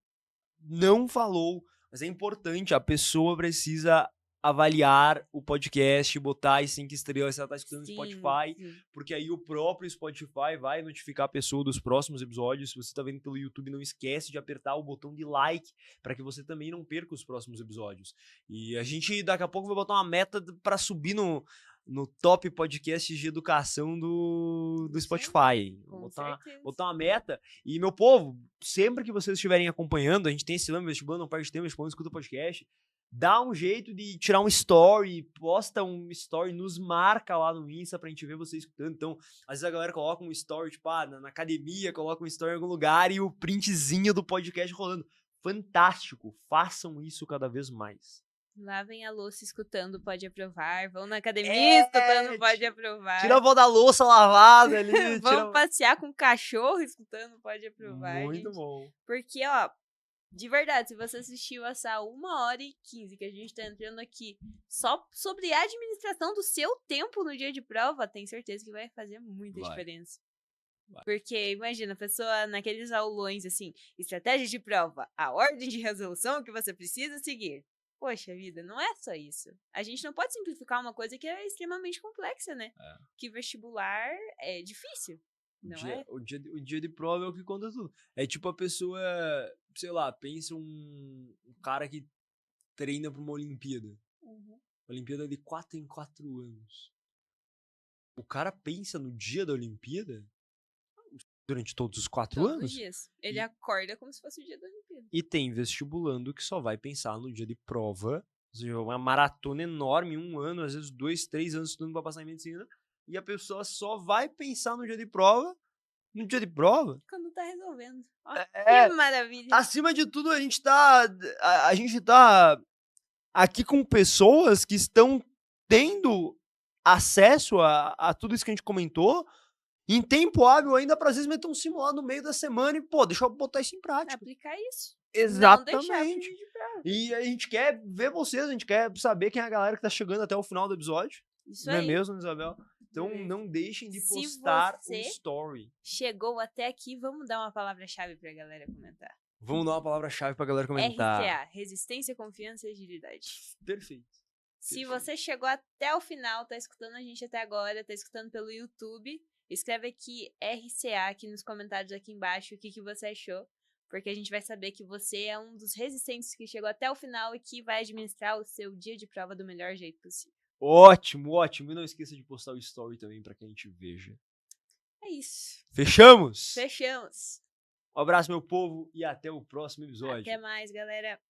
não falou, mas é importante, a pessoa precisa avaliar o podcast, botar as 5 estrelas se ela tá escutando no Spotify, sim. porque aí o próprio Spotify vai notificar a pessoa dos próximos episódios. Se você tá vendo pelo YouTube, não esquece de apertar o botão de like, para que você também não perca os próximos episódios. E a gente daqui a pouco vai botar uma meta para subir no top podcasts de educação do Spotify. Com Botar certeza. uma meta. E, meu povo, sempre que vocês estiverem acompanhando, a gente tem esse lema, vestibulando, não perde tempo, vestibulando, escuta o podcast, dá um jeito de tirar um story, posta um story, nos marca lá no Insta pra gente ver vocês escutando. Então, às vezes a galera coloca um story, tipo, na academia, coloca um story em algum lugar e o printzinho do podcast rolando. Fantástico! Façam isso cada vez mais. Lavem a louça escutando Pode Aprovar. Vão na academia escutando Pode Aprovar. Tira a avó da louça lavada ali. Vamos passear com o cachorro escutando Pode Aprovar. Muito gente. bom. Porque, ó, de verdade, se você assistiu essa 1h15 que a gente tá entrando aqui só sobre a administração do seu tempo no dia de prova, tenho certeza que vai fazer muita diferença. Porque, imagina, a pessoa naqueles aulões assim, estratégia de prova, a ordem de resolução que você precisa seguir. Poxa vida, não é só isso. A gente não pode simplificar uma coisa que é extremamente complexa, né? Que vestibular é difícil. O dia de prova é o que conta tudo. É tipo a pessoa, sei lá, pensa um cara que treina pra uma Olimpíada. Olimpíada de 4 em 4 anos. O cara pensa no dia da Olimpíada durante todos os 4 Todos anos. os dias. Ele acorda como se fosse o dia da Olimpíada. E tem vestibulando que só vai pensar no dia de prova. Ou seja, uma maratona enorme, 1 ano, às vezes 2, 3 anos estudando pra passar em medicina. E a pessoa só vai pensar no dia de prova. No dia de prova. Quando tá resolvendo. Ó, que maravilha. Acima de tudo, a gente tá aqui com pessoas que estão tendo acesso a tudo isso que a gente comentou em tempo hábil ainda, pra às vezes meter um simulado no meio da semana e, pô, deixa eu botar isso em prática. Aplicar isso. Exatamente. E a gente quer ver vocês, a gente quer saber quem é a galera que tá chegando até o final do episódio. Isso não aí. é mesmo, Isabel? Então não deixem de postar um story. Chegou até aqui, vamos dar uma palavra-chave pra galera comentar. Vamos dar uma palavra-chave pra galera comentar. RCA, resistência, confiança e agilidade. Perfeito. Se você chegou até o final, tá escutando a gente até agora, tá escutando pelo YouTube, escreve aqui RCA aqui nos comentários aqui embaixo o que você achou, porque a gente vai saber que você é um dos resistentes que chegou até o final e que vai administrar o seu dia de prova do melhor jeito possível. Ótimo, ótimo. E não esqueça de postar o story também pra que a gente veja. É isso. Fechamos? Fechamos. Um abraço, meu povo, e até o próximo episódio. Até mais, galera.